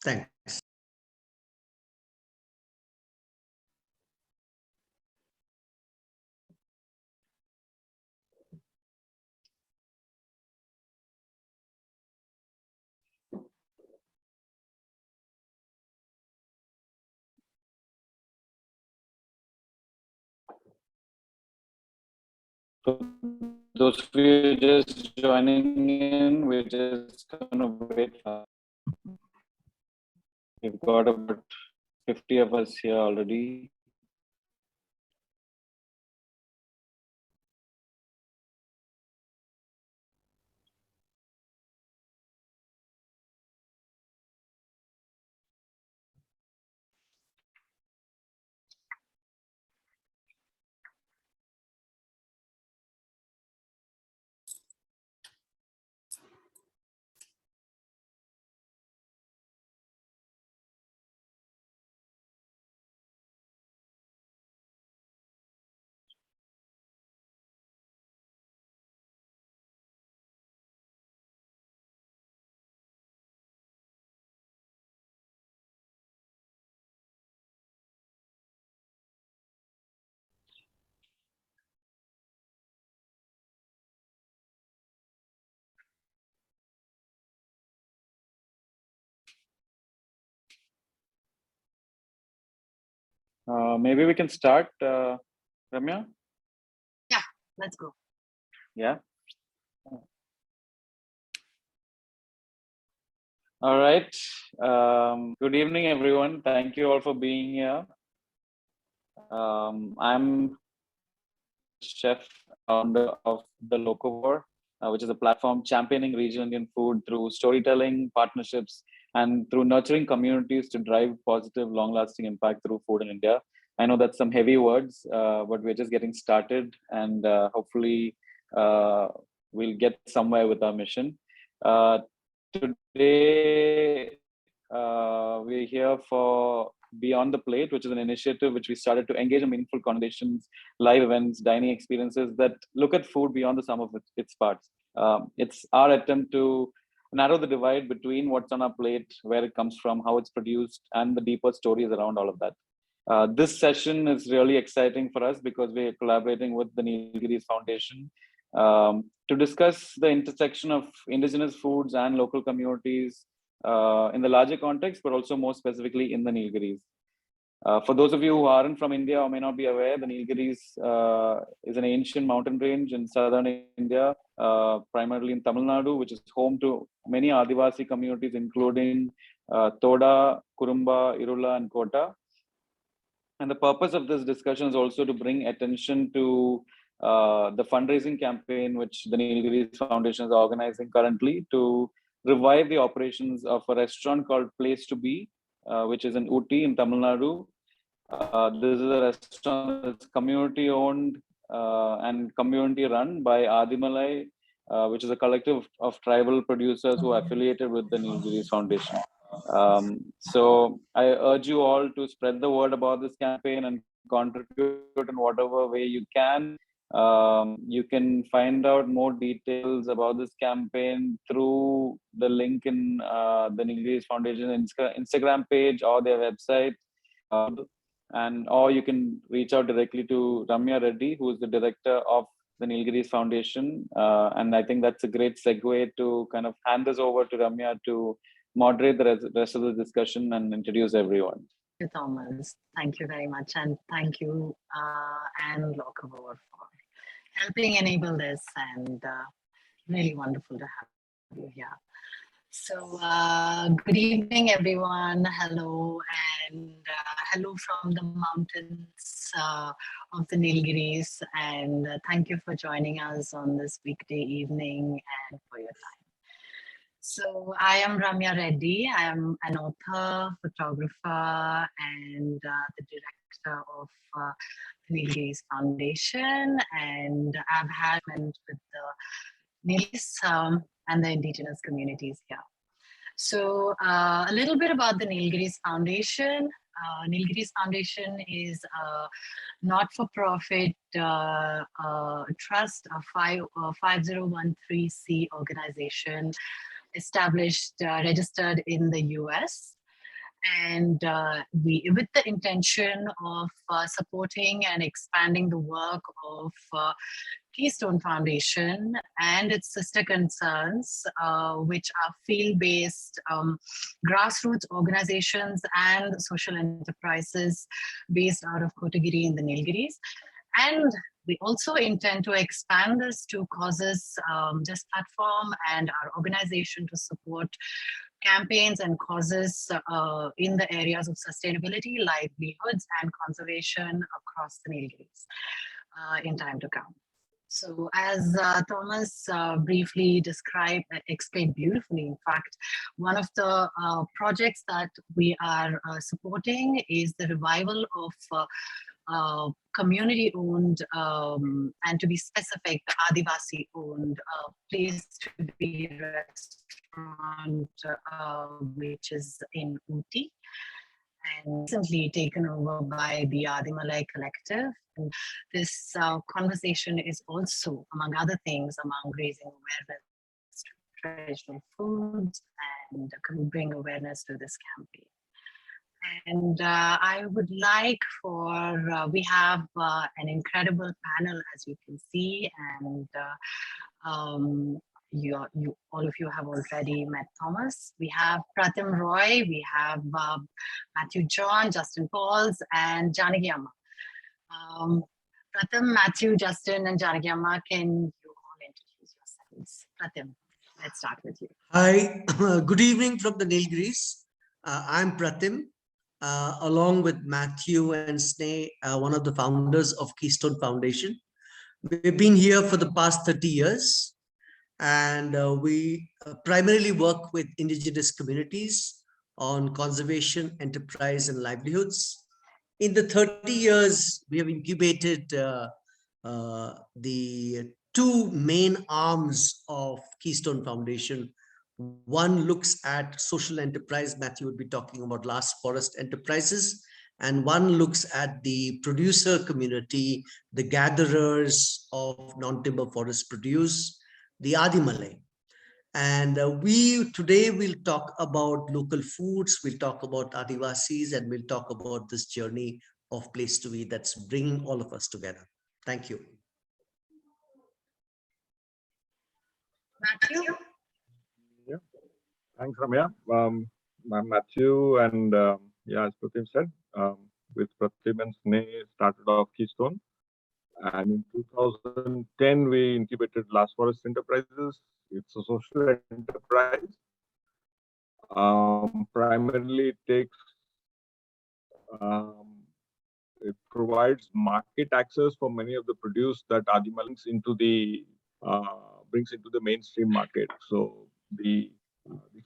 Thanks. For those of you just joining in, we're just going to wait. We've got about 50 of us here already. Maybe we can start, Ramya? Yeah, let's go. Yeah. All right. Good evening, everyone. Thank you all for being here. I'm chef, founder of the Locavore, which is a platform championing regional Indian food through storytelling, partnerships, and through nurturing communities to drive positive, long-lasting impact through food in India. I know that's some heavy words, but we're just getting started, and hopefully we'll get somewhere with our mission. Today, we're here for Beyond the Plate, which is an initiative which we started to engage in meaningful conversations, live events, dining experiences that look at food beyond the sum of its parts. It's our attempt to narrow the divide between what's on our plate, where it comes from, how it's produced, and the deeper stories around all of that. This session is really exciting for us because we're collaborating with the Nilgiris Foundation to discuss the intersection of indigenous foods and local communities in the larger context, but also more specifically in the Nilgiris. For those of you who aren't from India or may not be aware, the Nilgiris is an ancient mountain range in southern India, primarily in Tamil Nadu, which is home to many Adivasi communities, including Toda, Kurumba, Irula, and Kota. And the purpose of this discussion is also to bring attention to the fundraising campaign which the Nilgiris Foundation is organizing currently to revive the operations of a restaurant called Place to Be, which is in Ooty in Tamil Nadu. This is a restaurant that's community owned and community run by Adimalai, which is a collective of tribal producers who are affiliated with the Nilgiris Foundation. So I urge you all to spread the word about this campaign and contribute in whatever way you can. You can find out more details about this campaign through the link in the Nilgiris Foundation Instagram page or their website. Or you can reach out directly to Ramya Reddy, who is the director of the Nilgiris Foundation. And I think that's a great segue to kind of hand this over to Ramya to moderate the rest of the discussion and introduce everyone. Thank you, Thomas. Thank you very much. And thank you, and Locavore, for helping enable this, and really wonderful to have you here. So good evening, everyone. Hello, and hello from the mountains of the Nilgiris. And thank you for joining us on this weekday evening and for your time. So I am Ramya Reddy. I am an author, photographer, and the director of the Nilgiris Foundation. And I've had with the Nilgiris and the indigenous communities here. So a little bit about the Nilgiris Foundation. Nilgiris Foundation is a not-for-profit trust, a 5013C organization established, registered in the US. And with the intention of supporting and expanding the work of Keystone Foundation and its sister concerns, which are field-based grassroots organizations and social enterprises based out of Kotagiri in the Nilgiris. And we also intend to expand this to causes, this platform and our organization to support campaigns and causes in the areas of sustainability, livelihoods, and conservation across the Nilgiris in time to come. So as Thomas briefly explained beautifully, in fact, one of the projects that we are supporting is the revival of community-owned, and to be specific, Adivasi-owned place to be restaurant, which is in Ooty, and recently taken over by the Adimalai Collective. And this conversation is also, among other things, among raising awareness to traditional foods and bring awareness to this campaign. And I would like for, we have an incredible panel, as you can see, and all of you have already met Thomas. We have Pratim Roy, we have Matthew John, Justin Pauls, and Janaki Amma. Pratim, Matthew, Justin, and Janaki Amma, can you all introduce yourselves? Pratim, let's start with you. Hi, good evening from the Nilgiris. I'm Pratim, along with Matthew and Sneh, one of the founders of Keystone Foundation. We've been here for the past 30 years, and we primarily work with indigenous communities on conservation, enterprise, and livelihoods. In the 30 years, we have incubated the two main arms of Keystone Foundation. One looks at social enterprise. Matthew would be talking about Last Forest Enterprises. And one looks at the producer community, the gatherers of non-timber forest produce, the Adimalai. And today we'll talk about local foods, we'll talk about Adivasis, and we'll talk about this journey of Place to Be that's bringing all of us together. Thank you. Matthew? Yeah, thanks, Ramya. I'm Matthew, and yeah, as Pratim said, with Pratim and Sneh, started off Keystone. And in 2010, we incubated Last Forest Enterprises. It's a social enterprise. Primarily, it provides market access for many of the produce that Adimalai brings into the mainstream market. So the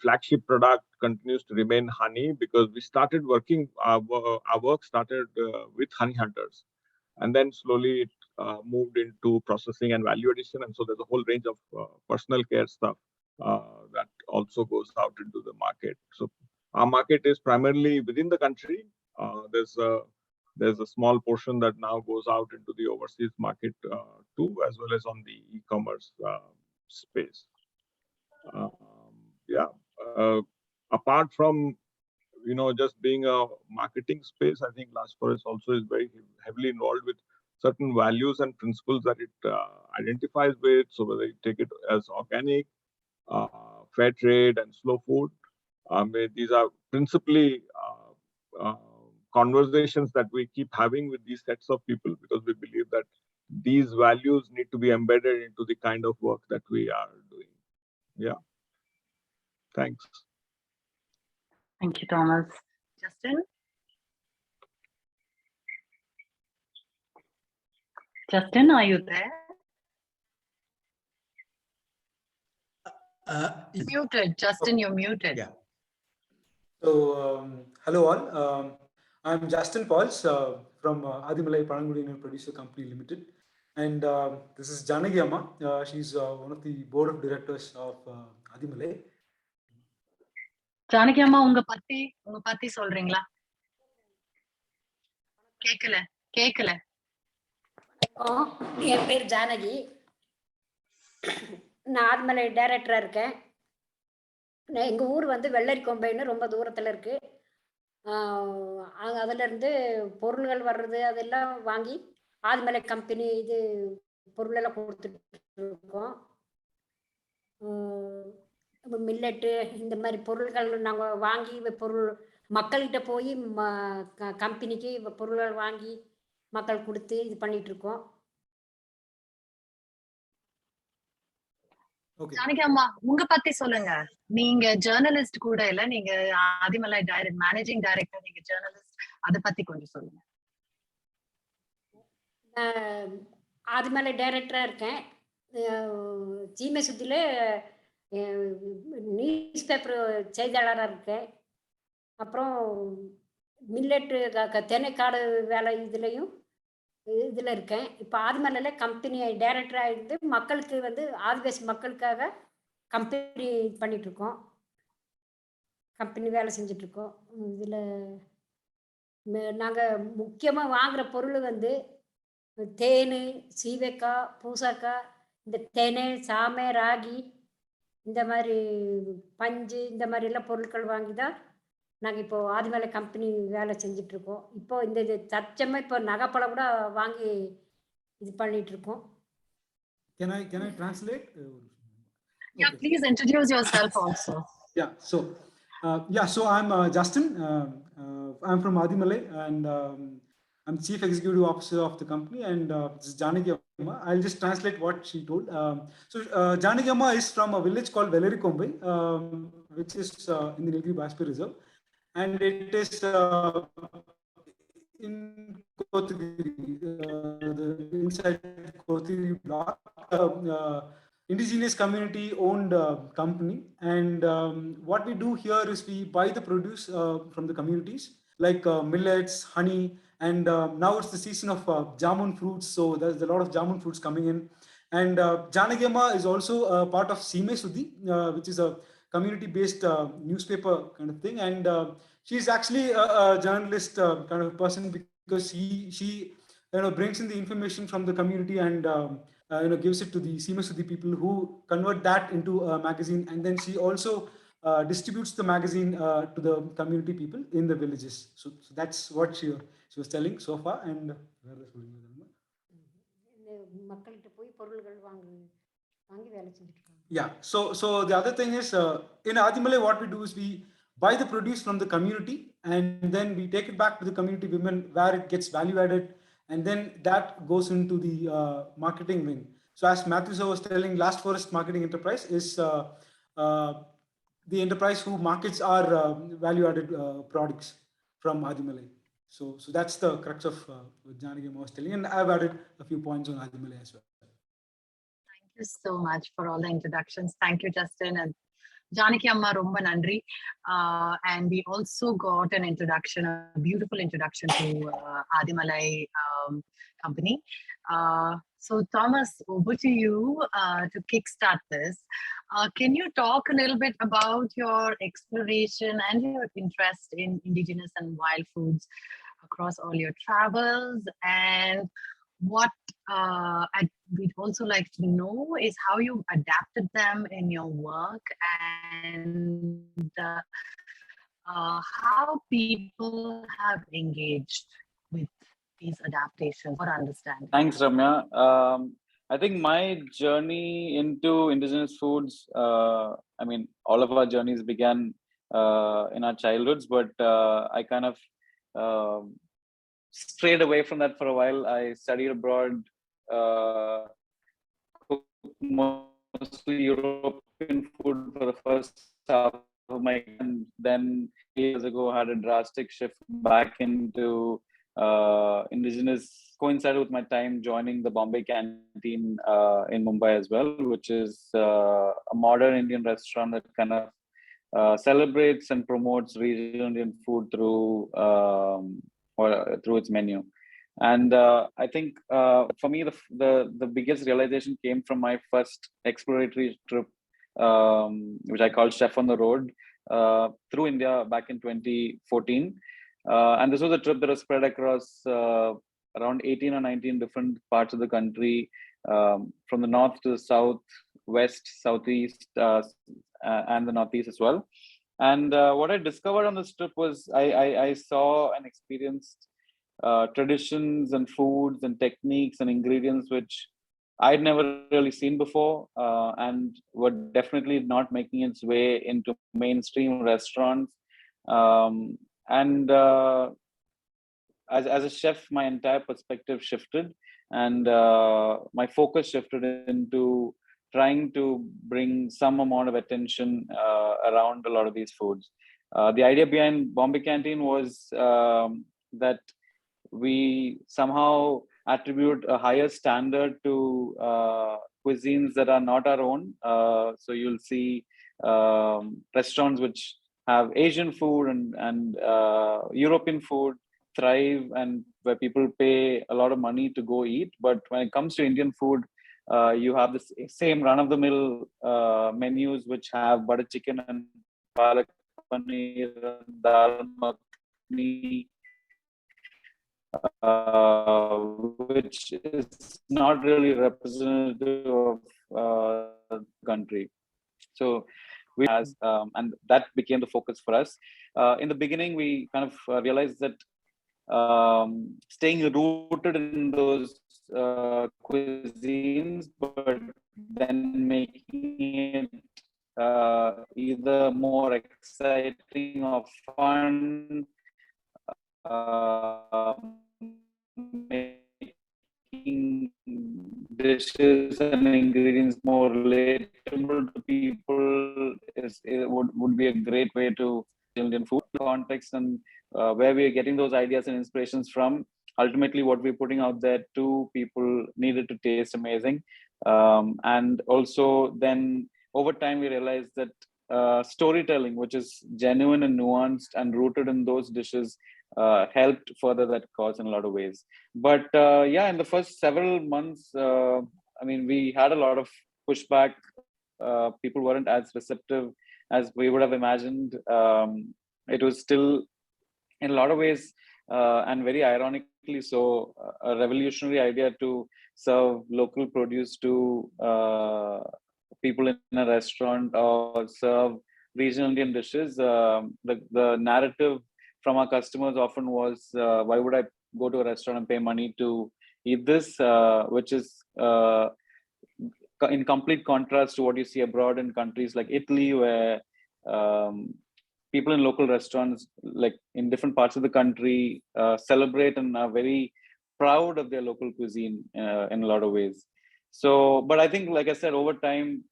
flagship product continues to remain honey, because we started working. Our work started with honey hunters, and then slowly it moved into processing and value addition. And so there's a whole range of personal care stuff that also goes out into the market. So our market is primarily within the country. There's a small portion that now goes out into the overseas market too, as well as on the e-commerce space. Apart from just being a marketing space, I think Last Forest also is very heavily involved with certain values and principles that it identifies with. So whether you take it as organic, fair trade, and slow food, these are principally conversations that we keep having with these sets of people, because we believe that these values need to be embedded into the kind of work that we are doing. Yeah. Thanks. Thank you, Thomas. Justin? Justin, are you there? Muted. Justin, you're muted. Yeah. So, hello all. I'm Justin Pauls from Adimalai Parangudinal Producer Company Limited. And this is Janaki Amma. She's one of the board of directors of Adimalai. Janaki Amma, unga patti solringla? கேக்கல கேக்கல. என் பேர் ஜானகி. நான் ஆத்மலை டைரக்டராக இருக்கேன். எங்கள் ஊர் வந்து வெள்ளரிக்கொம்பைன்னு ரொம்ப தூரத்தில் இருக்குது. அதிலேருந்து பொருள்கள் வர்றது அதெல்லாம் வாங்கி ஆத்மலை கம்பெனி இது பொருளெல்லாம் கொடுத்துட்ருக்கோம். மில்லட்டு இந்த மாதிரி பொருள்கள் நாங்கள் வாங்கி பொருள் மக்கள்கிட்ட போய் கம்பெனிக்கு பொருள்கள் வாங்கி மக்கள் கொடுத்து இது பண்ணிகிட்ருக்கோம். ஜானகி அம்மா, உங்க பத்தி சொல்லுங்க. நீங்க ஜேர்னலிஸ்ட் கூட இல்ல, நீங்க ஆதிமலை மேனேஜிங் டைரக்டர், நீங்க ஜேர்னலிஸ்ட், அத பத்தி கொஞ்சம் சொல்லுங்க. ஆதிமலை டைரக்டராக இருக்கேன். சீமை சுத்தில நியூஸ் பேப்பர் செய்தியாளராக இருக்கேன். அப்புறம் மில்லட்டு தென்னைக்காடு வேலை இதுலேயும் இதில் இருக்கேன். இப்போ ஆதிமலையில் கம்பெனி டைரக்டராக இருந்து மக்களுக்கு வந்து ஆதிவாசி மக்களுக்காக கம்பெனி பண்ணிகிட்ருக்கோம். கம்பெனி வேலை செஞ்சிட்ருக்கோம். இதில் நாங்கள் முக்கியமாக வாங்குகிற பொருள் வந்து தேன், சீவைக்காய், பூசக்காய், இந்த தெனை, சாமை, ராகி, இந்த மாதிரி பஞ்சு, இந்த மாதிரிலாம் பொருட்கள் வாங்கி தான் நாங்கள் இப்போது ஆதிமலை கம்பெனி வேலை செஞ்சிட்ருக்கோம். இப்போ இந்த இது தற்சமயம் இப்போ நகைப்பழம் கூட வாங்கி இது பண்ணிகிட்ருக்கோம். Can I translate? Yeah, Okay. please introduce yourself also. Yeah, so I'm Justin. I'm from Adimalai, and I'm Chief Executive Officer of the company, and this is Janaki Amma. I'll just translate what she told. Janaki Amma is from a village called Velarikombai, which is in the Nilgiri Biosphere Reserve, and it is in Kotagiri, inside Kotagiri block. Indigenous community owned company, and what we do here is we buy the produce from the communities, like millets, honey, and now it's the season of jamun fruits, so there's a lot of jamun fruits coming in. And Janaki Amma is also part of Sime Sudhi, which is a community based newspaper kind of thing, and she's actually a journalist kind of person, because she brings in the information from the community and gives it to the Sima Sudhi people, who convert that into a magazine, and then she also distributes the magazine to the community people in the villages. So that's what she was telling so far. And மக்கள்கிட்ட போய் பொருள்கள் வாங்கி வேலை செஞ்சுட்டு. Yeah, so the other thing is, in Adimalai, what we do is we buy the produce from the community, and then we take it back to the community women, where it gets value added, and then that goes into the marketing wing. So as Matthew sir was telling, Last Forest Marketing Enterprise is the enterprise who markets our value added products from Adimalai. So that's the crux of what Janaki was telling, and I've added a few points on Adimalai as well. Thank you so much for all the introductions. Thank you, Justin, and Janaki Amma romba nandri. And we also got an introduction, a beautiful introduction to Adimalai company. So Thomas, over to you to kickstart this. Can you talk a little bit about your exploration and your interest in indigenous and wild foods across all your travels, and what we'd also like to know is how you adapted them in your work, and how people have engaged with these adaptations or understanding. Thanks, Ramya. I think my journey into indigenous foods, I mean, all of our journeys began in our childhoods, but I kind of strayed away from that for a while. I studied abroad, cooked mostly European food for the first half of my, and then years ago had a drastic shift back into indigenous. Coincided with my time joining the Bombay Canteen in Mumbai as well, which is a modern Indian restaurant that kind of celebrates and promotes regional Indian food through its menu. And I think for me, the biggest realization came from my first exploratory trip, which I called Chef on the Road, through India back in 2014. And this was a trip that was spread across around 18 or 19 different parts of the country, from the north to the south, west, southeast, and the northeast as well. And what I discovered on this trip was I saw and experienced traditions and foods and techniques and ingredients which I'd never really seen before, and were definitely not making its way into mainstream restaurants. And as a chef, my entire perspective shifted, and my focus shifted into trying to bring some amount of attention around a lot of these foods. The idea behind Bombay Canteen was that we somehow attribute a higher standard to cuisines that are not our own. So you'll see restaurants which have Asian food and European food thrive, and where people pay a lot of money to go eat. But when it comes to Indian food, you have the same run-of-the-mill menus which have butter chicken and palak paneer, dal makhani, which is not really representative of the country. So we has, and that became the focus for us. In the beginning, we kind of realized that staying rooted in those cuisines, but then making it either more exciting or fun, making dishes and ingredients more relatable to people would be a great way to Indian food context, and where we are getting those ideas and inspirations from. Ultimately, what we're putting out there to people needed to taste amazing, and also then over time we realized that storytelling, which is genuine and nuanced and rooted in those dishes, helped further that cause in a lot of ways. But yeah, in the first several months, I mean, we had a lot of pushback. People weren't as receptive as we would have imagined. It was still, in a lot of ways, and very ironically so, a revolutionary idea to serve local produce to people in a restaurant or serve regional Indian dishes. The narrative from our customers often was, why would I go to a restaurant and pay money to eat this, which is in complete contrast to what you see abroad in countries like Italy, where people in local restaurants, like in different parts of the country, celebrate and are very proud of their local cuisine in a lot of ways. So, but I think, like I said, over time,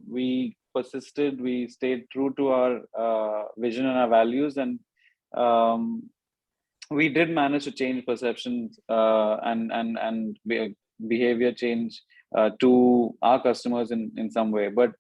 we persisted, we stayed true to our vision and our values, and we did manage to change perceptions and behavior change to our customers in some way. But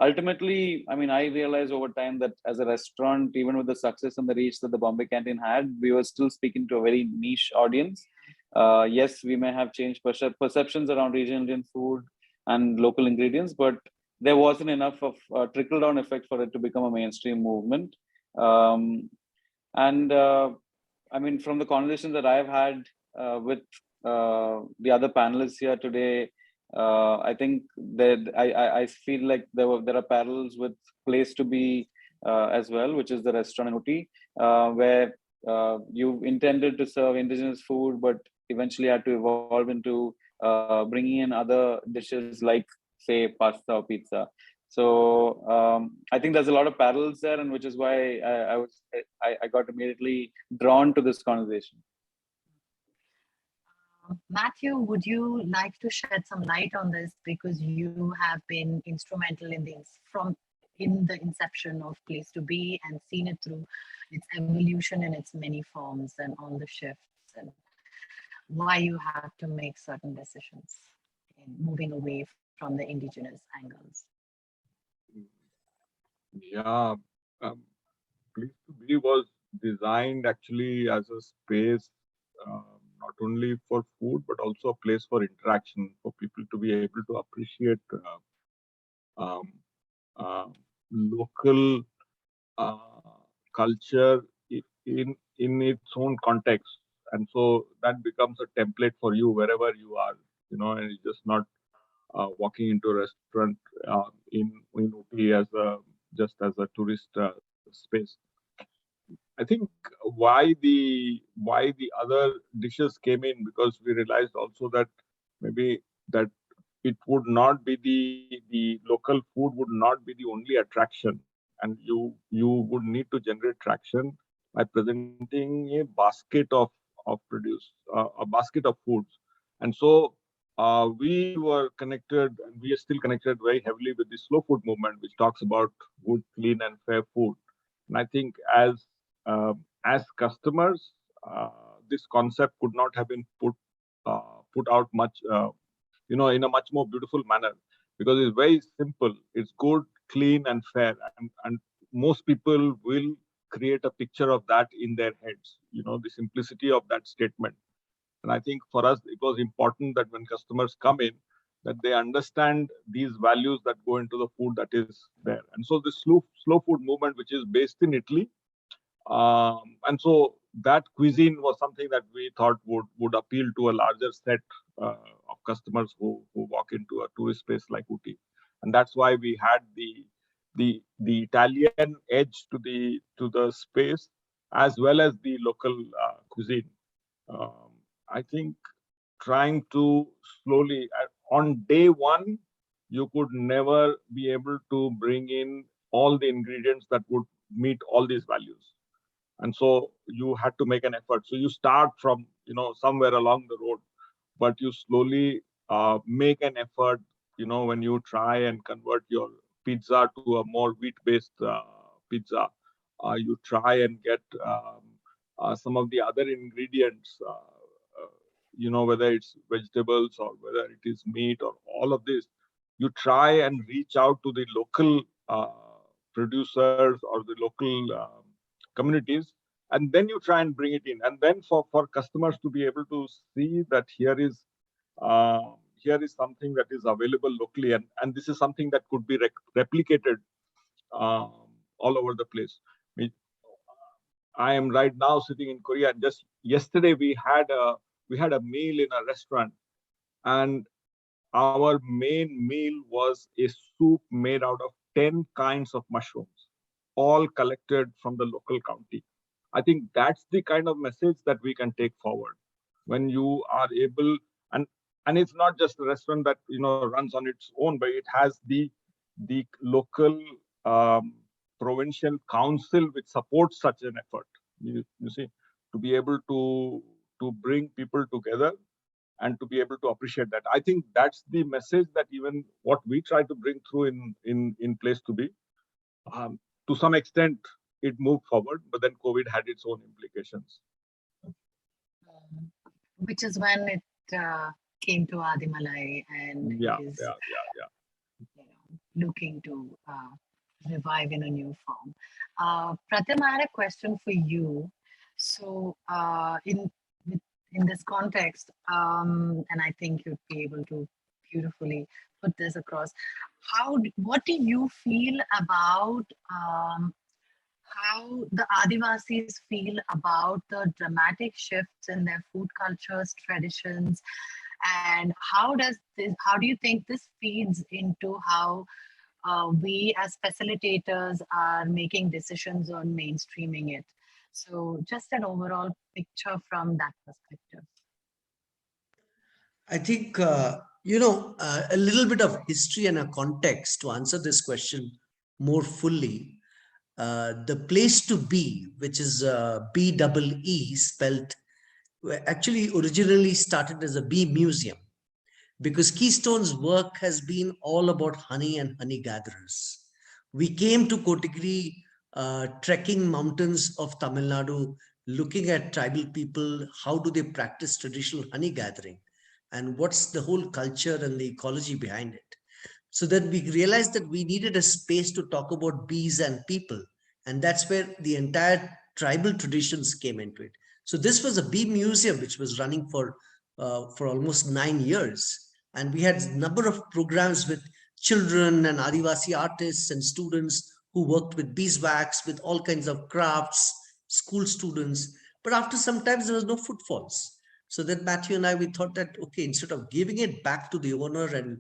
ultimately, I mean, I realized over time that as a restaurant, even with the success and the reach that the Bombay Canteen had, we were still speaking to a very niche audience. Yes, we may have changed perceptions around regional Indian food and local ingredients, but there wasn't enough of a trickle-down effect for it to become a mainstream movement. And I mean, from the conversations that I've had with the other panelists here today, I think that I feel like there are parallels with Place to Be as well, which is the restaurant in Uti, where you intended to serve indigenous food, but eventually had to evolve into bringing in other dishes like, say, pasta or pizza. So I think there's a lot of parallels there, and which is why I got immediately drawn to this conversation. Matthew, would you like to shed some light on this, because you have been instrumental in the inception of Place to Be and seen it through its evolution in its many forms and all the shifts, and why you have to make certain decisions in moving away from the indigenous angles. Yeah, Place to Be was designed actually as a space not only for food, but also a place for interaction, for people to be able to appreciate local culture in in its own context, and so that becomes a template for you wherever you are, and it's just not walking into a restaurant in Ooty as just as a tourist space. I think why the other dishes came in, because we realized also that maybe that it would not be the local food would not be the only attraction, and you would need to generate traction by presenting a basket of produce, a basket of foods. And so we were connected, and we are still connected very heavily with the slow food movement, which talks about good, clean, and fair food. And I think as customers, this concept could not have been put out much, in a much more beautiful manner, because it's very simple. It's good, clean, and fair, and most people will create a picture of that in their heads. The simplicity of that statement. And I think for us, it was important that when customers come in, that they understand these values that go into the food that is there. And so the slow food movement, which is based in Italy, and so that cuisine was something that we thought would appeal to a larger set of customers who walk into a tourist space like Ooty. And that's why we had the Italian edge to the space, as well as the local cuisine. I think trying to slowly, on day one, you could never be able to bring in all the ingredients that would meet all these values. And so you had to make an effort. So you start from, somewhere along the road, but you slowly make an effort, when you try and convert your pizza to a more wheat-based pizza. You try and get some of the other ingredients, whether it's vegetables or whether it is meat or all of this. You try and reach out to the local producers or the local communities, and then you try and bring it in. And then for customers to be able to see that here is something that is available locally, and this is something that could be replicated all over the place. I am right now sitting in Korea, and just yesterday we had a meal in a restaurant, and our main meal was a soup made out of 10 kinds of mushrooms, all collected from the local county. I think that's the kind of message that we can take forward when you are able, and it's not just a restaurant that runs on its own, but it has the local provincial council which supports such an effort. You see, to be able to bring people together and to be able to appreciate that. I think that's the message that even what we try to bring through in Place to Be. To some extent, it moved forward, but then COVID had its own implications. Which is when it came to Adimalai, and is looking to revive in a new form. Pratim, I had a question for you. So in this context, and I think you'd be able to beautifully put this across. What do you feel about how the Adivasis feel about the dramatic shifts in their food cultures, traditions, and how do you think this feeds into how we as facilitators are making decisions on mainstreaming it? So just an overall picture from that perspective. I think, a little bit of history and a context to answer this question more fully. The Place to Be, which is BEE spelled, actually originally started as a bee museum, because Keystone's work has been all about honey and honey gatherers. We came to Kotagiri, trekking mountains of Tamil Nadu, looking at tribal people, how do they practice traditional honey gathering, and what's the whole culture and the ecology behind it. So that we realized that we needed a space to talk about bees and people. And that's where the entire tribal traditions came into it. So this was a bee museum, which was running for almost 9 years. And we had a number of programs with children and Adivasi artists and students who worked with beeswax, with all kinds of crafts, school students. But after some time, there was no footfalls. So then Matthew and I, we thought that, okay, instead of giving it back to the owner and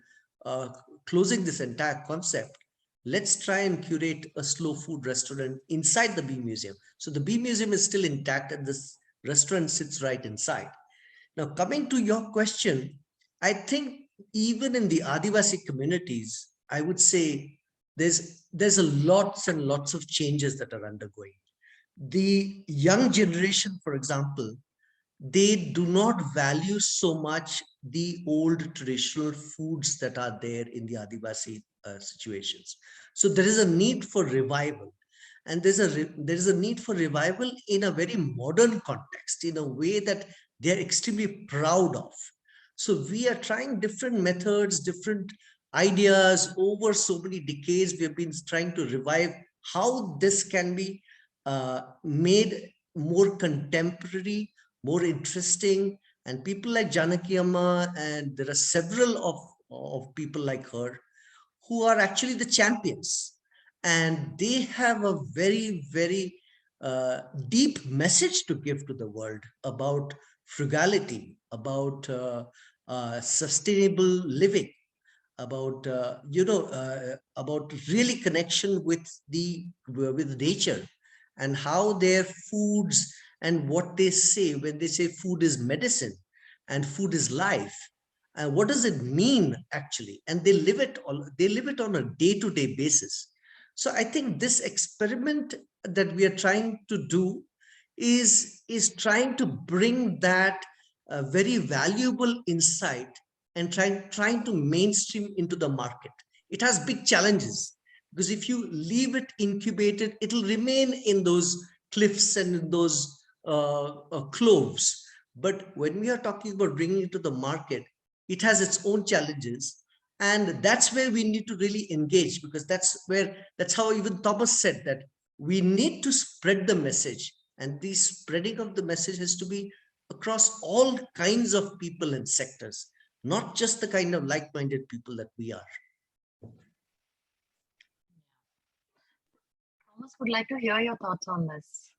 closing this entire concept, let's try and curate a slow food restaurant inside the Bee Museum. So the Bee Museum is still intact and this restaurant sits right inside. Now, coming to your question, I think even in the Adivasi communities, I would say there's a lots and lots of changes that are undergoing. The young generation, for example, they do not value so much the old traditional foods that are there in the Adivasi situations. So there is a need for revival, and there is a need for revival in a very modern context, in a way that they are extremely proud of. So we are trying different methods, different ideas over so many decades. We have been trying to revive how this can be made more contemporary, more interesting. And people like Janaki Amma, and there are several of people like her who are actually the champions. And they have a very, very deep message to give to the world about frugality, about sustainable living, about about really connection with nature, and how their foods and what they say when they say food is medicine and food is life, and what does it mean actually, and they live it on a day-to-day basis. So I think this experiment that we are trying to do is trying to bring that very valuable insight and trying to mainstream into the market. It has big challenges, because if you leave it incubated, it'll remain in those cliffs and in those cloves. But when we are talking about bringing it to the market, it has its own challenges. And that's where we need to really engage, because that's how even Thomas said that we need to spread the message. And the spreading of the message has to be across all kinds of people and sectors, not just the kind of like-minded people that we are. Thomas, would like to hear your thoughts on this,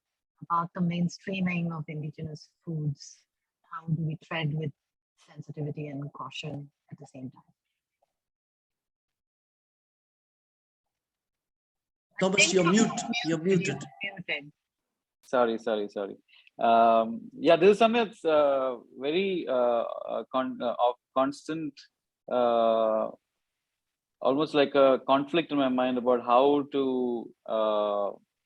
about the mainstreaming of indigenous foods. How do we tread with sensitivity and caution at the same time? Thomas, you're muted. You're muted. Sorry. Yeah, this is something that's very of constant, almost like a conflict in my mind about how to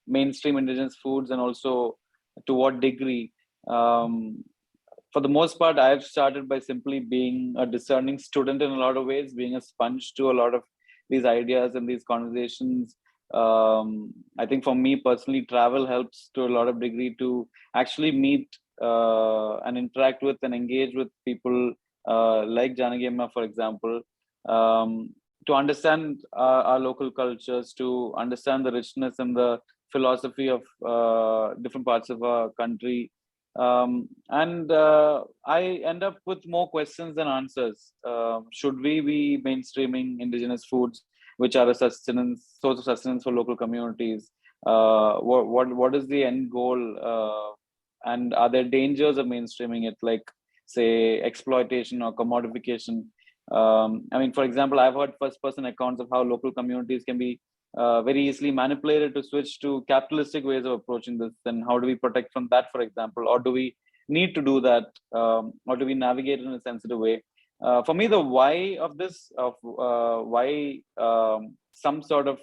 mainstream indigenous foods, and also to what degree. For the most part, I've started by simply being a discerning student in a lot of ways, being a sponge to a lot of these ideas and these conversations. I think for me personally, travel helps to a lot of degree to actually meet and interact with and engage with people like Janaki Amma, for example, to understand our local cultures, to understand the richness and the philosophy of different parts of our country. And I end up with more questions than answers. Should we be mainstreaming indigenous foods, which are a source of sustenance for local communities? What is the end goal? And are there dangers of mainstreaming it, like, say, exploitation or commodification? I mean, for example, I've heard first-person accounts of how local communities can be very easily manipulated to switch to capitalistic ways of approaching this. Then how do we protect from that, for example? Or do we need to do that? Or do we navigate in a sensitive way? For me, the why of this, of why some sort of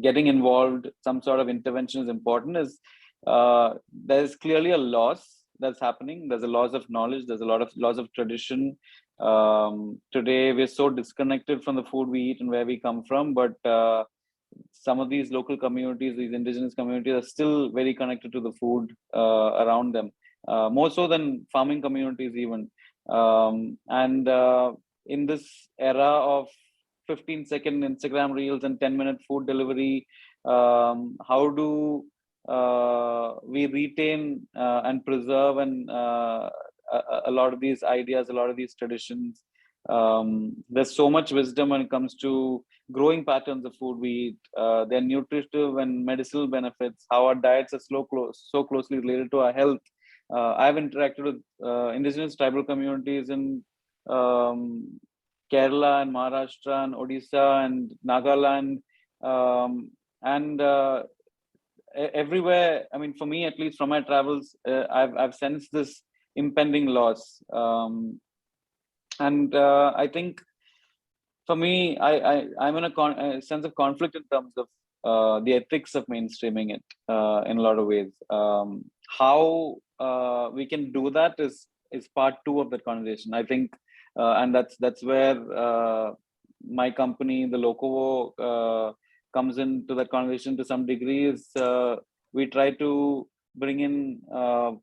getting involved, some sort of intervention is important, is there's clearly a loss that's happening. There's a loss of knowledge. There's a lot of loss of tradition. Today, we're so disconnected from the food we eat and where we come from, but some of these local communities, these indigenous communities, are still very connected to the food around them, more so than farming communities even. And in this era of 15-second Instagram reels and 10-minute food delivery, how do we retain and preserve and a lot of these ideas, a lot of these traditions? There's so much wisdom when it comes to growing patterns of food we eat, their nutritive and medicinal benefits, how our diets are so closely related to our health. I've interacted with indigenous tribal communities in Kerala and Maharashtra and Odisha and Nagaland, and everywhere. I mean, for me, at least from my travels, I've sensed this impending loss, and I think for me, I'm in a sense of conflict in terms of the ethics of mainstreaming it in a lot of ways. How we can do that is part two of that conversation, I think, and that's where my company, the Locovo, comes into that conversation to some degree. Is we try to bring in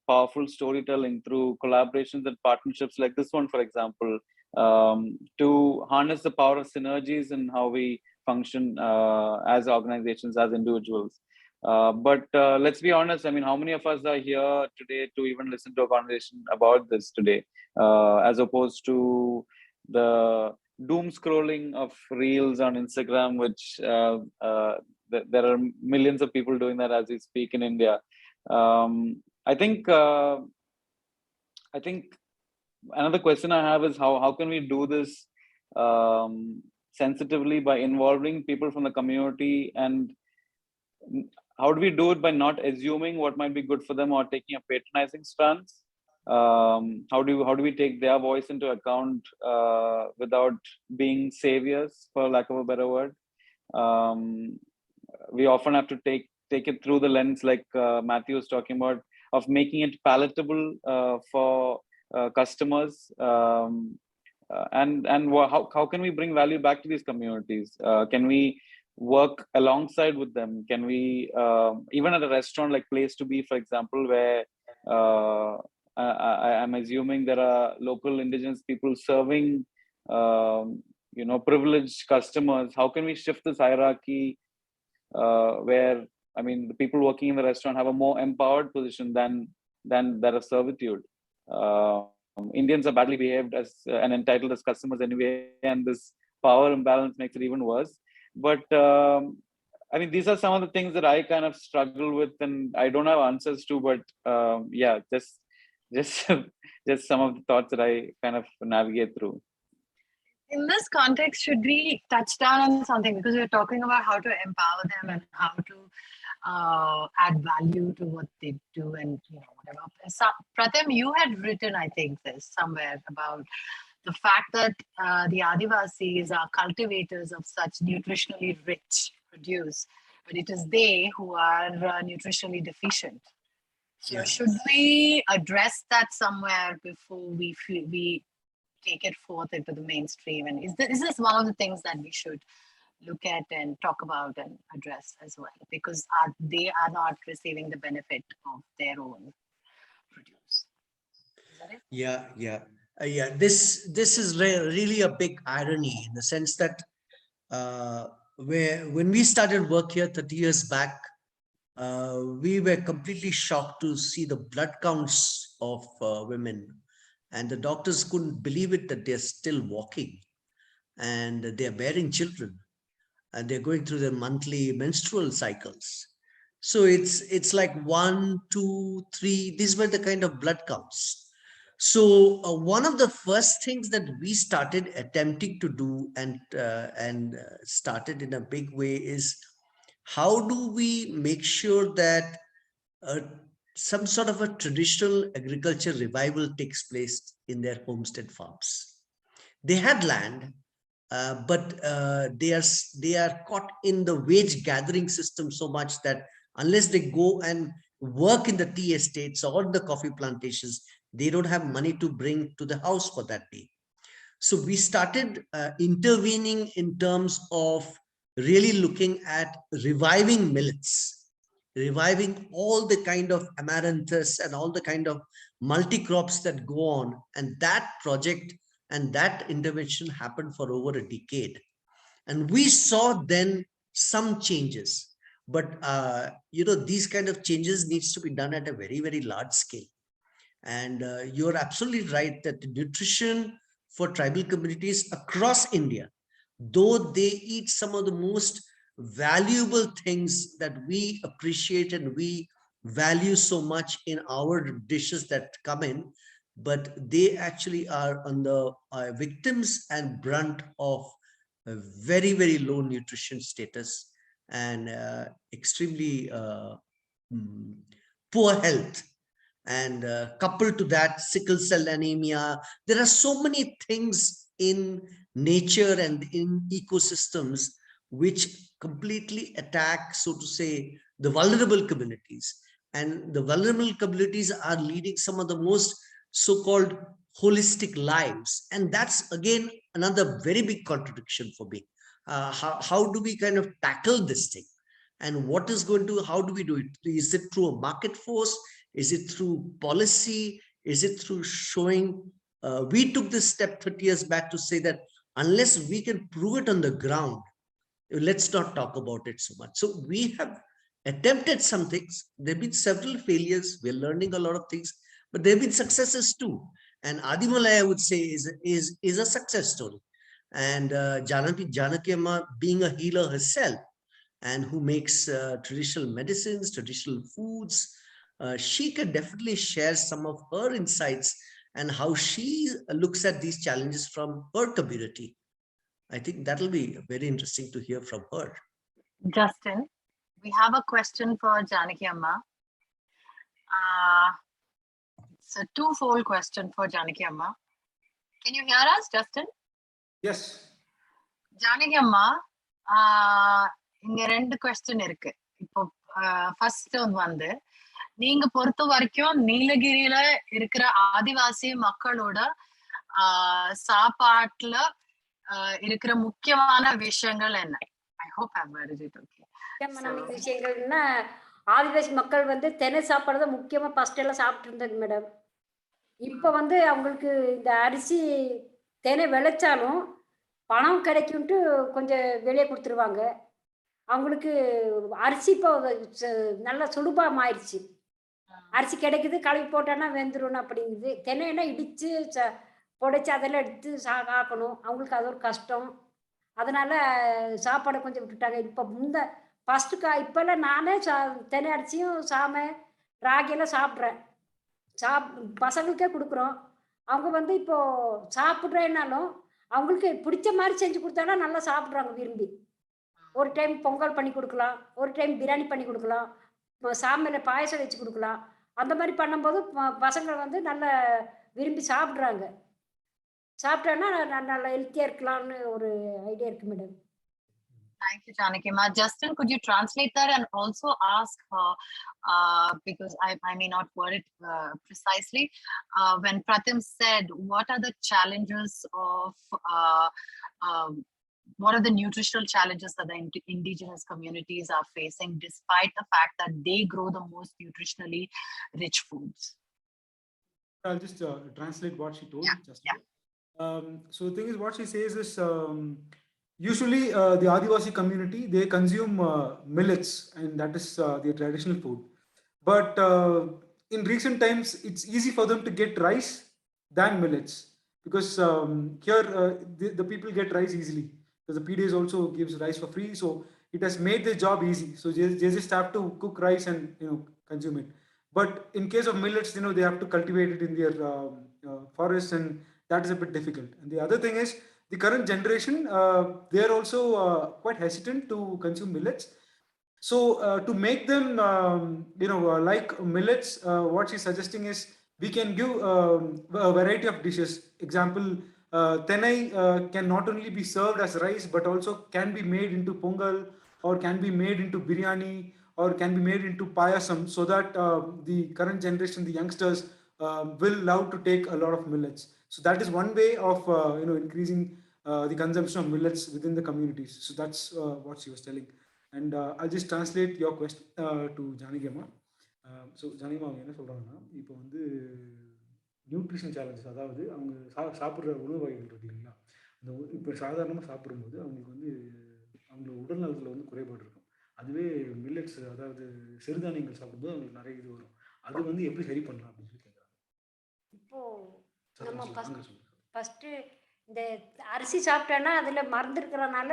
powerful storytelling through collaborations and partnerships like this one, for example, to harness the power of synergies and how we function as organizations, as individuals. But let's be honest, I mean, how many of us are here today to even listen to a conversation about this today, as opposed to the doom scrolling of reels on Instagram, which there are millions of people doing that as we speak in India. I think another question I have is how can we do this sensitively by involving people from the community, and how do we do it by not assuming what might be good for them or taking a patronizing stance? How do we take their voice into account without being saviors, for lack of a better word? We often have to take it through the lens, like Matthew was talking about, of making it palatable for customers, and how can we bring value back to these communities? Can we work alongside with them? Can we even at a restaurant like Place to Be, for example, where I'm assuming there are local indigenous people serving privileged customers, how can we shift this hierarchy where, I mean, the people working in the restaurant have a more empowered position than that of servitude? Indians are badly behaved as and entitled as customers anyway, and this power imbalance makes it even worse. But I mean, these are some of the things that I kind of struggle with, and I don't have answers to. But yeah, just some of the thoughts that I kind of navigate through. In this context, should we touch down on something, because we're talking about how to empower them and how to add value to what they do, and whatever. So, Pratham, you had written, I think, this somewhere about the fact that the Adivasis are cultivators of such nutritionally rich produce, but it is they who are nutritionally deficient. So, should we address that somewhere before we take it forth into the mainstream? And is this one of the things that we should look at and talk about and address as well, because they are not receiving the benefit of their own produce? Is that it? Yeah. This is really a big irony, in the sense that when we started work here 30 years back, we were completely shocked to see the blood counts of women, and the doctors couldn't believe it, that they're still walking and they're bearing children and they're going through their monthly menstrual cycles. So it's like 1, 2, 3, these were the kind of blood counts. So one of the first things that we started attempting to do and started in a big way is, how do we make sure that some sort of a traditional agriculture revival takes place in their homestead farms? They had land, but they are caught in the wage gathering system so much that unless they go and work in the tea estates or the coffee plantations, they don't have money to bring to the house for that day. So we started intervening in terms of really looking at reviving millets, reviving all the kind of amaranthus and all the kind of multi-crops that go on. And that project and that intervention happened for over a decade. And we saw then some changes, but these kind of changes needs to be done at a very, very large scale. And you're absolutely right that the nutrition for tribal communities across India, though they eat some of the most valuable things that we appreciate and we value so much in our dishes that come in, but they actually are on the victims and brunt of a very, very low nutrition status and extremely poor health. And coupled to that, sickle cell anemia. There are so many things in nature and in ecosystems which completely attack, so to say, the vulnerable communities. And the vulnerable communities are leading some of the most so-called holistic lives. And that's, again, another very big contradiction for me. How do we kind of tackle this thing? And what is going to, how do we do it? Is it through a market force? Is it through policy? Is it through showing? We took this step 30 years back to say that unless we can prove it on the ground, let's not talk about it so much. So we have attempted some things. There have been several failures. We're learning a lot of things, but there have been successes too. And Adimalaya, I would say, is a success story. And Janaki Amma, being a healer herself, and who makes traditional medicines, traditional foods, she can definitely share some of her insights and how she looks at these challenges from her community. I think that'll be very interesting to hear from her. Justin, we have a question for Janaki Amma. It's a twofold question for Janaki Amma. Can you hear us, Justin? Yes. Janaki Amma, இங்க ரெண்டு question இருக்கு. இப்போ first வந்து நீங்க பொறுத்த வரைக்கும் நீலகிரியில இருக்கிற ஆதிவாசி மக்களோட சாப்பாட்டுல இருக்கிற முக்கியமான விஷயங்கள் என்ன? I hope I have heard it. Okay. முக்கியமான விஷயங்கள்னா ஆதிவாசி மக்கள் வந்து தென்னை சாப்பாடு தான் முக்கியமா ஃபர்ஸ்ட் எல்லாம் சாப்பிட்டு இருந்தாங்க மேடம். இப்போ வந்து அவங்களுக்கு இந்த அரிசி தென்னை விளைச்சாலும் பணம் கிடைக்கும்ட்டு கொஞ்சம் வெளியே கொடுத்துருவாங்க. அவங்களுக்கு அரிசி இப்போ நல்லா சுடுபாம் ஆயிடுச்சு. அரிசி கிடைக்குது, கழுவி போட்டானா வெந்துடும் அப்படிங்குது. தென்னைனா இடிச்சு புடைச்சி அதெல்லாம் எடுத்து ஆக்கணும். அவங்களுக்கு அது ஒரு கஷ்டம். அதனால சாப்பாடை கொஞ்சம் விட்டுட்டாங்க. இப்போ ஃபர்ஸ்ட்டு இப்போல்லாம் நானே தென்னை அரிசியும் சாமை ராகியெல்லாம் சாப்பிட்றேன். பசங்களுக்கே கொடுக்குறோம். அவங்க வந்து இப்போ சாப்பிட்றேன்னாலும் அவங்களுக்கு பிடிச்ச மாதிரி செஞ்சு கொடுத்தானா நல்லா சாப்பிட்றாங்க விரும்பி. ஒரு டைம் பொங்கல் பண்ணி கொடுக்கலாம், ஒரு டைம் பிரியாணி பண்ணி கொடுக்கலாம், சாமையில் பாயசம் வச்சு கொடுக்கலாம். அந்த மாதிரி பண்ணும்போது பசங்க வந்து நல்லா விரும்பி சாப்பிட்றாங்க. சாப்பிட்டோன்னா நல்லா ஹெல்த்தியாக இருக்கலாம்னு ஒரு ஐடியா இருக்குது madam. Thank you, Janaki Ma. Justin, could you translate that and also ask her, because I may not word it precisely, when Pratim said, what are the challenges of, what are the nutritional challenges that the indigenous communities are facing despite the fact that they grow the most nutritionally rich foods? I'll just translate what she told. Yeah. So the thing is, what she says is, usually the Adivasi community, they consume millets, and that is their traditional food. But in recent times, it's easy for them to get rice than millets, because here the people get rice easily, because the PDS also gives rice for free, so it has made their job easy. So they just have to cook rice and consume it. But in case of millets, they have to cultivate it in their forests, and that is a bit difficult. And the other thing is, the current generation, they are also quite hesitant to consume millets. So to make them, like millets, what she's suggesting is we can give a variety of dishes. Example, tenai can not only be served as rice, but also can be made into pongal, or can be made into biryani, or can be made into payasam, so that the current generation, the youngsters, will love to take a lot of millets. So that is one way of increasing the consumption of millets within the communities. So that's what she was telling. And I'll just translate your question to Janaki Amma. So Janaki Amma என்ன சொல்றாங்கன்னா, இப்போ வந்து nutrition challenges, அதாவது அவங்க சாப்பிட்ற உணவு வகைகள் இருக்கு இல்லைங்களா, அந்த இப்போ சாதாரணமாக சாப்பிடும்போது அவங்களுக்கு வந்து அவங்களோட உடல் நலத்தில் வந்து குறைபாடு இருக்கும். அதுவே மில்லட்ஸ், அதாவது சிறுதானியங்கள் சாப்பிடும்போது அவங்களுக்கு நிறைய இது வரும். அது வந்து எப்படி சரி பண்ணலாம் அப்படின்னு சொல்லி கேட்குறாங்க. இப்போ நம்ம ஃபஸ்ட்டு இந்த அரிசி சாப்பிட்டேன்னா அதில் மருந்து இருக்கிறனால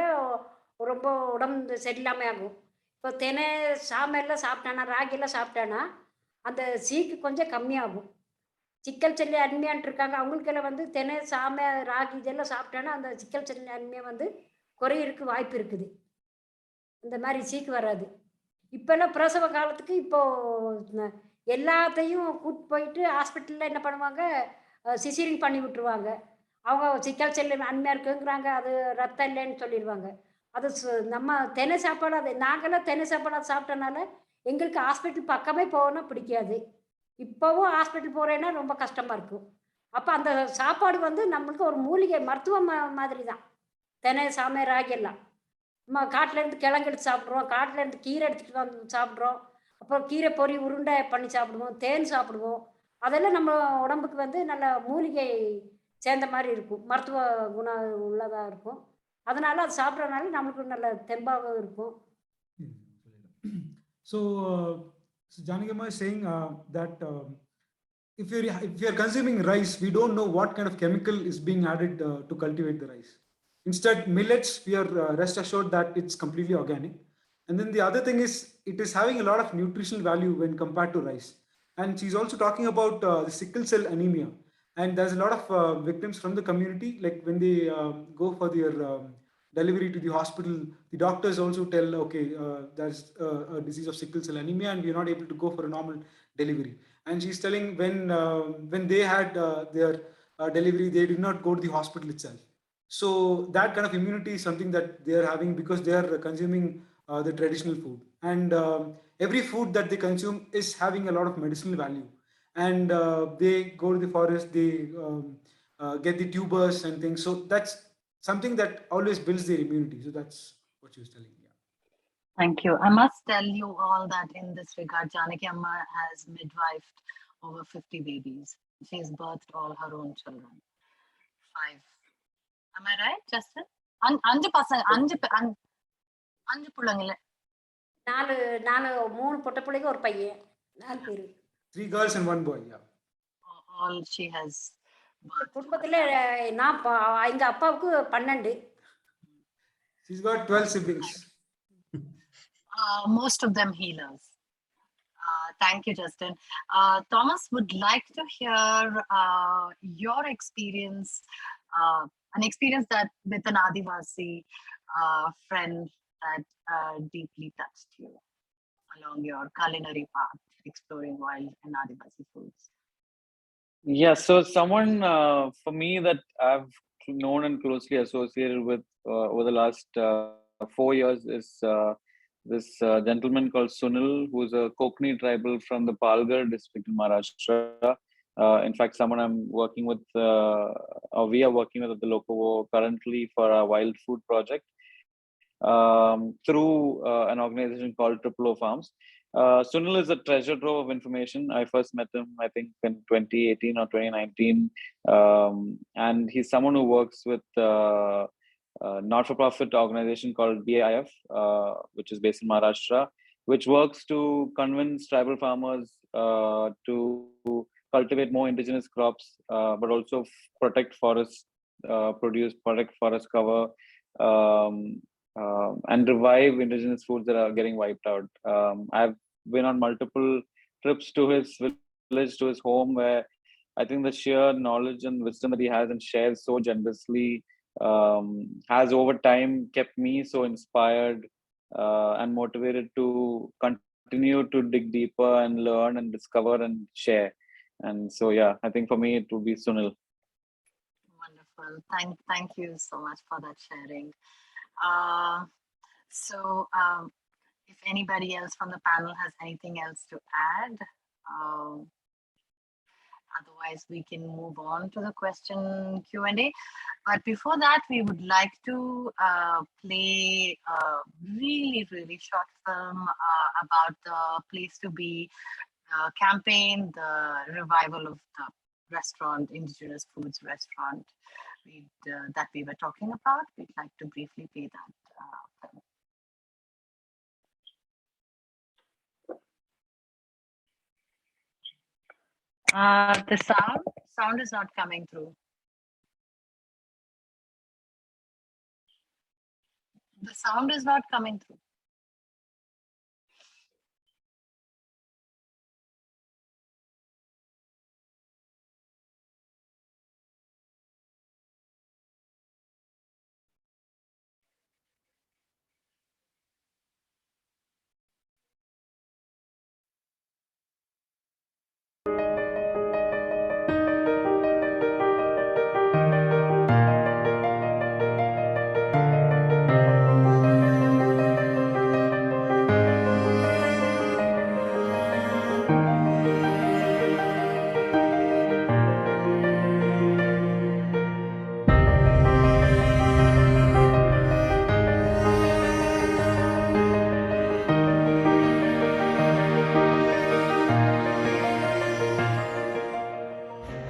ரொம்ப உடம்பு சரியில்லாமல் ஆகும். இப்போ தினை சாமையெல்லாம் சாப்பிட்டேன்னா, ராகியெல்லாம் சாப்பிட்டேன்னா அந்த சீக்கு கொஞ்சம் கம்மியாகும். சிக்கல் செல்லி அனிமியான்ட்டு இருக்காங்க. அவங்களுக்கெல்லாம் வந்து தினை, சாமை, ராகி இதெல்லாம் சாப்பிட்டோன்னா அந்த சிக்கல் செல்லி அனிமியா வந்து குறையிறதுக்கு வாய்ப்பு இருக்குது. இந்த மாதிரி சீக்கு வராது. இப்போல்லாம் பிரசவ காலத்துக்கு இப்போ எல்லாத்தையும் கூட்டு போயிட்டு ஹாஸ்பிட்டலில் என்ன பண்ணுவாங்க, சிசேரியன் பண்ணி விட்டுருவாங்க. அவங்க சிக்கல் செல்லு அனிமியா இருக்குங்கிறாங்க, அது ரத்தம் இல்லைன்னு சொல்லிடுவாங்க. அது நம்ம தினை சாப்பாடு அது நாங்கள்லாம் தினை சாப்பாடு சாப்பிட்டனால எங்களுக்கு ஹாஸ்பிட்டல் பக்கமே போகணும்னா பிடிக்காது. இப்போவும் ஹாஸ்பிட்டல் போகிறேன்னா ரொம்ப கஷ்டமாக இருக்கும். அப்போ அந்த சாப்பாடு வந்து நம்மளுக்கு ஒரு மூலிகை மருத்துவம் மாதிரி தான். தினை, சாமை, ராகி எல்லாம். நம்ம காட்டிலேருந்து கிழங்கு எடுத்து சாப்பிட்றோம், காட்டிலேருந்து கீரை எடுத்துகிட்டு வந்து சாப்பிட்றோம், அப்புறம் கீரை பொரி உருண்டை பண்ணி சாப்பிடுவோம், தேன் சாப்பிடுவோம். அதெல்லாம் நம்ம உடம்புக்கு வந்து நல்ல மூலிகை சேர்ந்த மாதிரி இருக்கும், மருத்துவ குணம் உள்ளதாக இருக்கும். அதனால அது சாப்பிட்றதுனால நம்மளுக்கு நல்ல தெம்பாகவும் இருக்கும். So, Janagama is saying that if you're consuming rice, we don't know what kind of chemical is being added to cultivate the rice. Instead, millets, we are rest assured that it's completely organic. And then the other thing is, it is having a lot of nutritional value when compared to rice. And she's also talking about the sickle cell anemia. And there's a lot of victims from the community, like when they go for their delivery to the hospital, the doctors also tell, okay, there's a disease of sickle cell anemia and we're not able to go for a normal delivery. And she's telling when they had their delivery, they did not go to the hospital itself. So that kind of immunity is something that they are having because they are consuming the traditional food. And every food that they consume is having a lot of medicinal value. And they go to the forest, they get the tubers and things. So that's something that always builds their immunity. So that's what she was telling me. Thank you. I must tell you all that in this regard, Janaki Amma has midwifed over 50 babies. She's birthed all her own children. 5. Am I right, Justin? அஞ்சு பசங்க, அஞ்சு பிள்ளைங்கள. 3 பொட்ட பிள்ளைங்க ஒரு பையன், 4 பேரு. 3 girls and 1 boy. Yeah. All she has. குடும்பத்துல நான் எங்க அப்பாவுக்கு 12. She's got 12 siblings. Most of them healers. Thank you, Justin. Thomas would like to hear your experience, an experience that with an Adivasi friend that deeply touched you along your culinary path, exploring wild and Adivasi foods. Yeah, so someone for me that I've known and closely associated with over the last 4 years is this gentleman called Sunil, who's a Kokni tribal from the Palghar district in Maharashtra. In fact, someone I'm working with, or we are working with at the Lokovo currently for a wild food project through an organization called Triple O Farms. Sunil is a treasure trove of information. I first met him, I think, in 2018 or 2019. And he's someone who works with not-for-profit organization called BIF, which is based in Maharashtra, which works to convince tribal farmers to cultivate more indigenous crops, but also protect forest produce, protect forest cover, and revive indigenous foods that are getting wiped out. I've been on multiple trips to his village, to his home, where I think the sheer knowledge and wisdom that he has and shares so generously has over time kept me so inspired and motivated to continue to dig deeper and learn and discover and share. And so, yeah, I think for me it would be Sunil. Wonderful. Thank you so much for that sharing. So if anybody else from the panel has anything else to add, otherwise we can move on to the question Q&A. But before that, we would like to play a really, really short film about the Place to Be campaign, the revival of the restaurant, Indigenous Foods restaurant that we were talking about. We'd like to briefly play that film. The sound is not coming through. The sound is not coming through.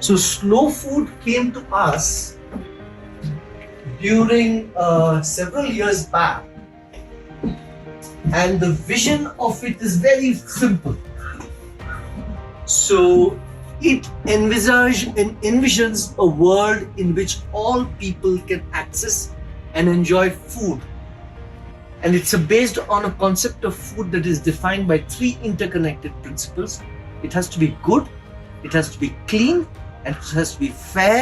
So slow food came to us during several years back, and the vision of it is very simple. So it envisions a world in which all people can access and enjoy food. And it's based on a concept of food that is defined by three interconnected principles. It has to be good, it has to be clean, and it has to be fair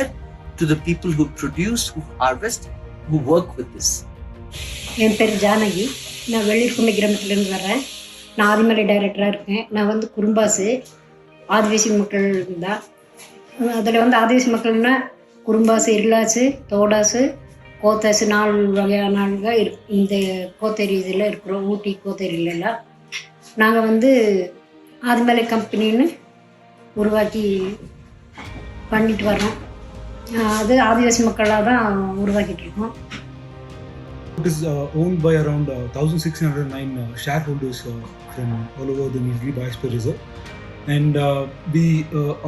to the people who produce, who harvest, who work with this. என் பேர் ஜானகி. நான் வெள்ளிக்குமி கிராமத்துலேருந்து வரேன். நான் ஆதிமலை டைரக்டராக இருக்கேன். நான் வந்து குறும்பாசு ஆதிவாசி மக்கள் தான். அதில் வந்து ஆதிவாசி மக்கள்னா குறும்பாசு, இருளாசு, தோடாசு, கோத்தாசு 4 வகையான ஆளுங்க இந்த கோத்தேரி இதில் இருக்கிறோம். ஊட்டி கோத்தேரியிலலாம் நாங்கள் வந்து ஆதிமலை கம்பெனின்னு உருவாக்கி பண்ணிட்டு வரோம். அது ஆதிவாசி மக்களாக தான் உருவாக்கிட்டு இருக்கோம். It is owned by around 1,609 shareholders from all over the Nilgiri Biosphere Reserve, and we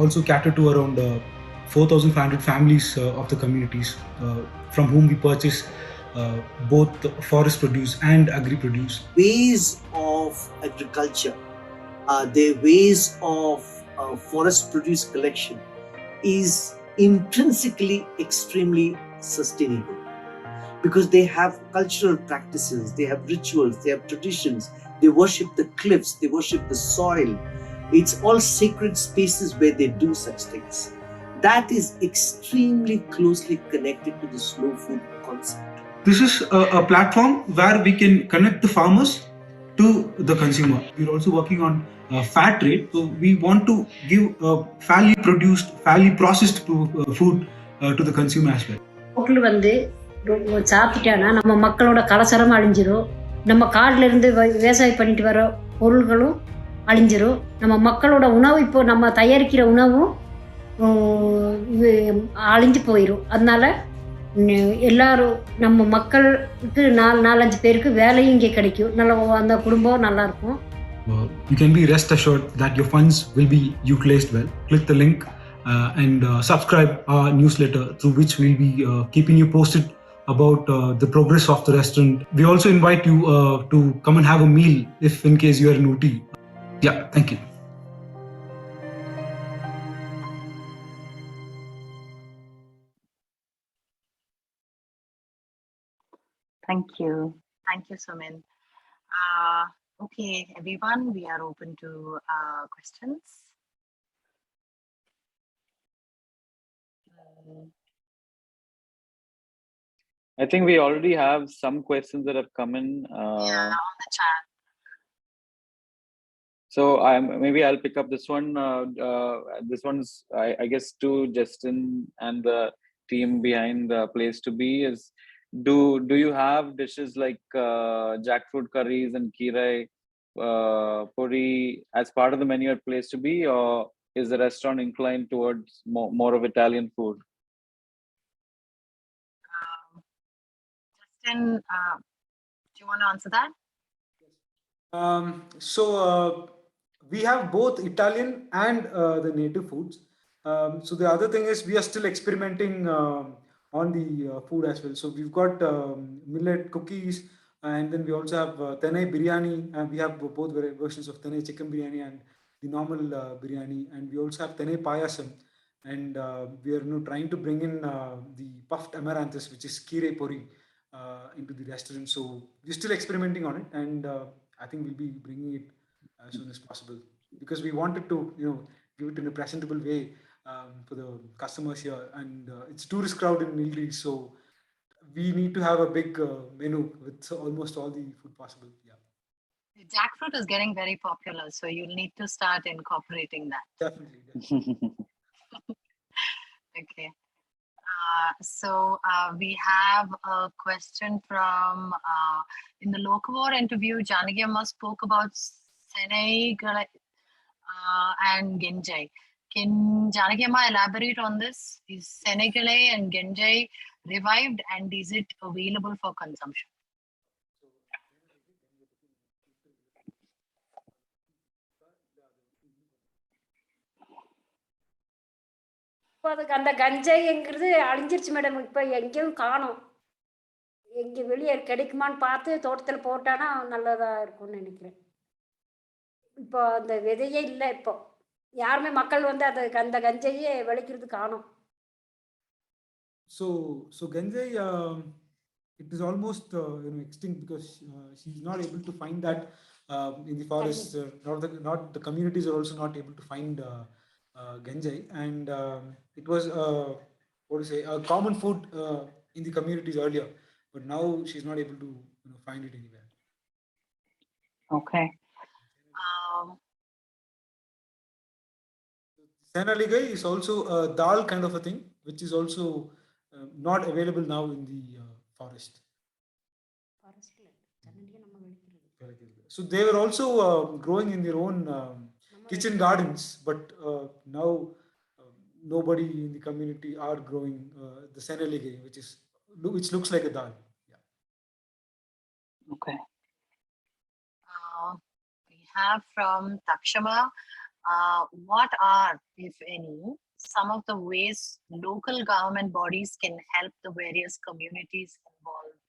also cater to around 4,500 families of the communities from whom we purchase both forest produce and agri produce. Ways of agriculture, their ways of forest produce collection is intrinsically extremely sustainable, because they have cultural practices, they have rituals, they have traditions, they worship the cliffs, they worship the soil. It's all sacred spaces where they do such things. That is extremely closely connected to the slow food concept. This is a platform where we can connect the farmers to the consumer. We're also working on fair trade, so we want to give fairly produced, fairly processed food to the consumer as well. பொருள் வந்து சாப்பிட்டானா நம்ம மக்களோட கலாச்சாரம் அழிஞ்சிரும். நம்ம காட்டில் இருந்து விவசாயம் பண்ணிட்டு வர பொருள்களும் அழிஞ்சிரும். நம்ம மக்களோட உணவு இப்போ நம்ம தயாரிக்கிற உணவும் அழிஞ்சு போயிடும். அதனால எல்லாரும் நம்ம மக்களுக்கு 4-5 பேருக்கு வேலையும் இங்கே கிடைக்கும். நல்ல அந்த குடும்பம் நல்லா இருக்கும். You can be rest assured that your funds will be utilized well. Click the link and subscribe our newsletter, through which we'll be keeping you posted about the progress of the restaurant. We also invite you to come and have a meal if in case you are in Ooty. Yeah, thank you. Thank you. Thank you, Sumin. Okay, everyone, we are open to questions. I think we already have some questions that have come in. Yeah, on the chat. So maybe I'll pick up this one. This one's, I guess, to Justin and the team behind the Place to Be is, do you have dishes like jackfruit curries and kirai puri as part of the menu at Place to Be, or is the restaurant inclined towards more of Italian food? Justin, do you want to answer that? So we have both Italian and the native foods. So the other thing is we are still experimenting on the food as well. So we've got millet cookies, and then we also have Tene biryani, and we have both versions of Tene chicken biryani and the normal biryani, and we also have Tene payasam, and we are now trying to bring in the puffed amaranthus, which is kire puri. into the restaurant. So we're still experimenting on it, and I think we'll be bringing it as soon as possible, because we wanted to, give it in a presentable way for the customers here. And it's tourist crowd in Nilgiri, so we need to have a big menu with almost all the food possible. Yeah, Jackfruit is getting very popular, so you'll need to start incorporating that. definitely. Okay. So we have a question from in the Lokavore interview, Janaki Amma spoke about Senai and Genjai. Can Janaki Amma elaborate on this? Is Senegale and Genjai revived, and is it available for consumption? இப்போ அதுக்கு அந்த கஞ்சைங்கிறது அழிஞ்சிருச்சு madam. இப்போ எங்கேயும் காணோம். எங்கே வெளியே கிடைக்குமான்னு பார்த்து தோட்டத்தில் போட்டானா நல்லதாக இருக்கும்னு நினைக்கிறேன். இப்போ அந்த விதையே இல்லை. இப்போ யாருமே மக்கள் வந்து அந்த கஞ்சையே விளைக்கிறது காணோம். So Ganjai, it is almost extinct, because she's not able to find that in the forest. Not the communities are also not able to find Ganjai, and it was a common food in the communities earlier, but now she's not able to find it anywhere. Okay. Senaligai is also a dal kind of a thing, which is also not available now in the forest. So they were also growing in their own kitchen gardens, but now nobody in the community are growing the Senaligai, which looks like a dal. Yeah. Okay. We have from Takshama, what are, if any, some of the ways local government bodies can help the various communities involved?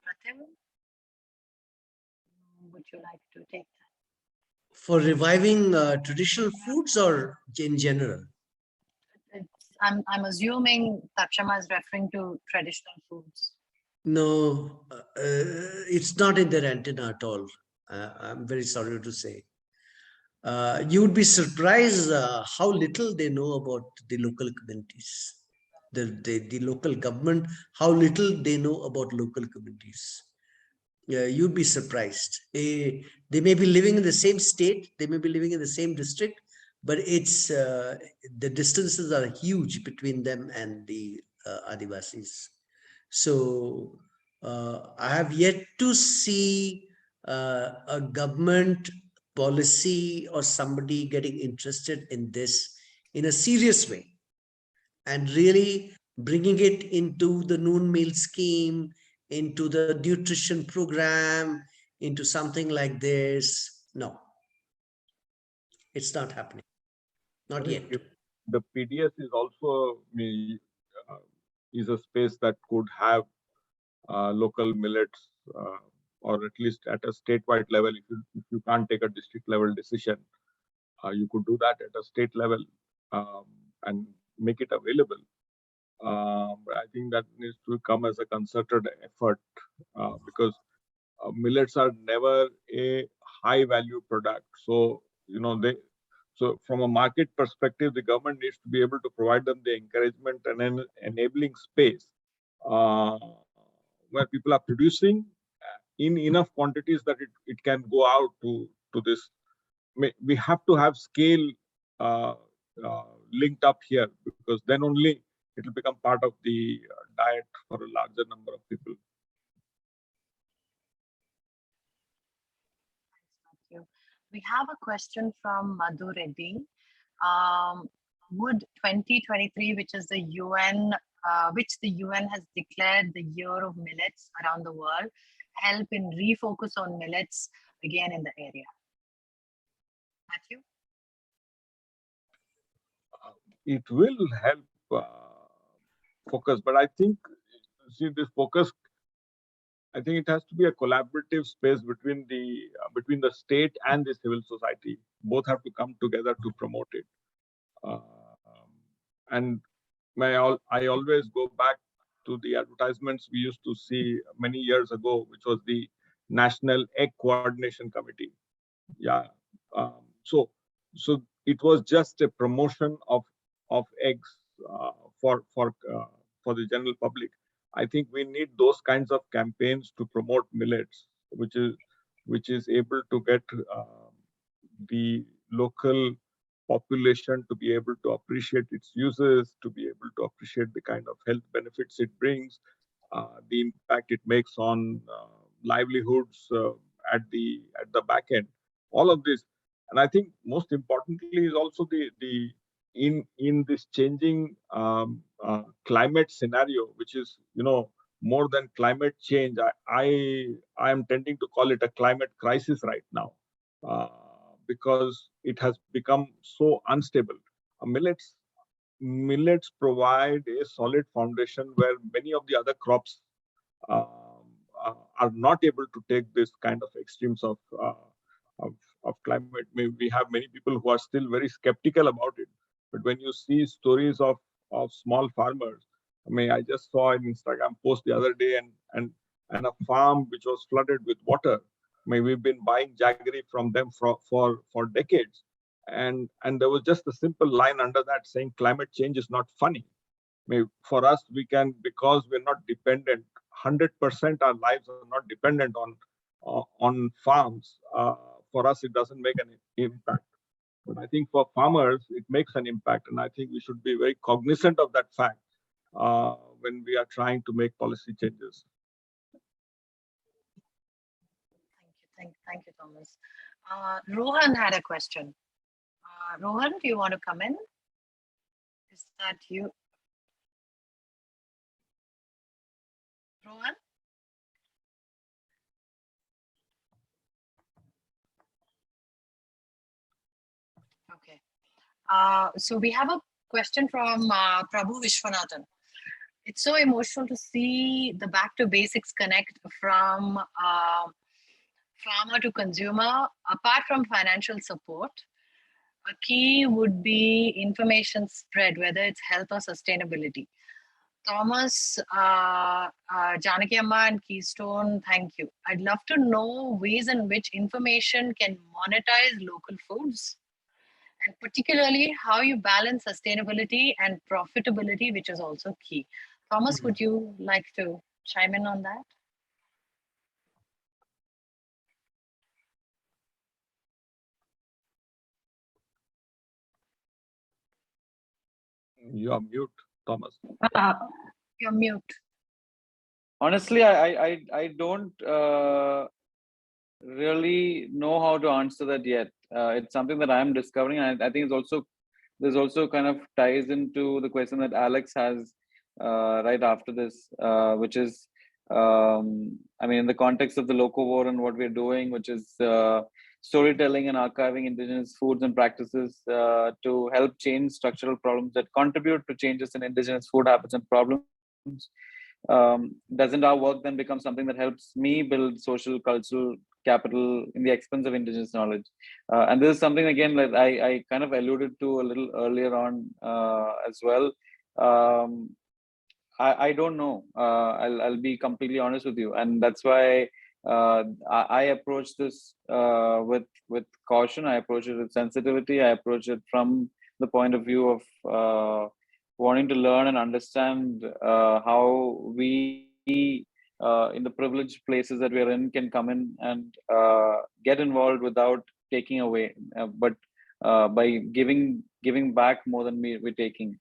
Pratim, would you like to take that? For reviving traditional foods, or in general? I'm assuming Takshama is referring to traditional foods. No, it's not in their antenna at all. I'm very sorry to say. You would be surprised how little they know about the local communities, the local government, how little they know about local communities. You'd be surprised. They may be living in the same state, they may be living in the same district, but it's the distances are huge between them and the Adivasis. So I have yet to see a government policy or somebody getting interested in this in a serious way and really bringing it into the noon meal scheme, into the nutrition program, into something like this. No, it's not happening. Not yet. The PDS is also is a space that could have local millets, or at least at a statewide level. If you can't take a district level decision, you could do that at a state level and make it available. I think that needs to come as a concerted effort, because millets are never a high value product. So so from a market perspective, the government needs to be able to provide them the encouragement and an enabling space where people are producing in enough quantities that it can go out to this. We have to have scale linked up here, because then only it will become part of the diet for a larger number of people. We have a question from Madhu Reddy. Would 2023, which is the UN, which the UN has declared the year of millets around the world, help in refocus on millets again in the area? Matthew? It will help focus, but I think, see, this focus, I think it has to be a collaborative space between the state and the civil society. Both have to come together to promote it. And I always go back to the advertisements we used to see many years ago, which was the National Egg Coordination Committee. Yeah. So it was just a promotion of eggs uh, for for uh, for the general public. I think we need those kinds of campaigns to promote millets, which is able to get the local population to be able to appreciate its uses, to be able to appreciate the kind of health benefits it brings, the impact it makes on livelihoods at the back end. All of this, and I think most importantly is also the in this changing climate scenario, which is more than climate change. I am tending to call it a climate crisis right now, because it has become so unstable. Millets provide a solid foundation where many of the other crops um, are not able to take this kind of extremes of, of climate. We have many people who are still very skeptical about it. But when you see stories of small farmers, I just saw an Instagram post the other day, and a farm which was flooded with water. We've been buying jaggery from them for decades, and there was just a simple line under that saying climate change is not funny. For us, we can, because we're not dependent 100%, our lives are not dependent on farms. For us, it doesn't make an impact. But I think for farmers, it makes an impact, and I think we should be very cognizant of that fact when we are trying to make policy changes. Thank you, Thomas. Rohan had a question. Rohan, do you want to come in? Is that you? Rohan? Okay. So we have a question from Prabhu Vishwanathan. It's so emotional to see the back to basics connect from farmer to consumer. Apart from financial support, a key would be information spread, whether it's health or sustainability. Thomas, Janaki Amma and Keystone, thank you. I'd love to know ways in which information can monetize local foods, and particularly how you balance sustainability and profitability, which is also key. Thomas, would you like to chime in on that? You are mute, Thomas. You're mute. Honestly, I don't really know how to answer that yet. It's something that I'm discovering, and I think there's also kind of ties into the question that Alex has right after this, which is, in the context of the locavore and what we're doing, which is storytelling and archiving indigenous foods and practices to help change structural problems that contribute to changes in indigenous food habits and problems. Doesn't our work then become something that helps me build social, cultural capital in the expense of indigenous knowledge? And this is something, again, that I kind of alluded to a little earlier on as well. I don't know. I'll be completely honest with you, and that's why I approach this with caution. I approach it with sensitivity. I approach it from the point of view of wanting to learn and understand how we in the privileged places that we are in can come in and get involved without taking away, but by giving back more than we're taking.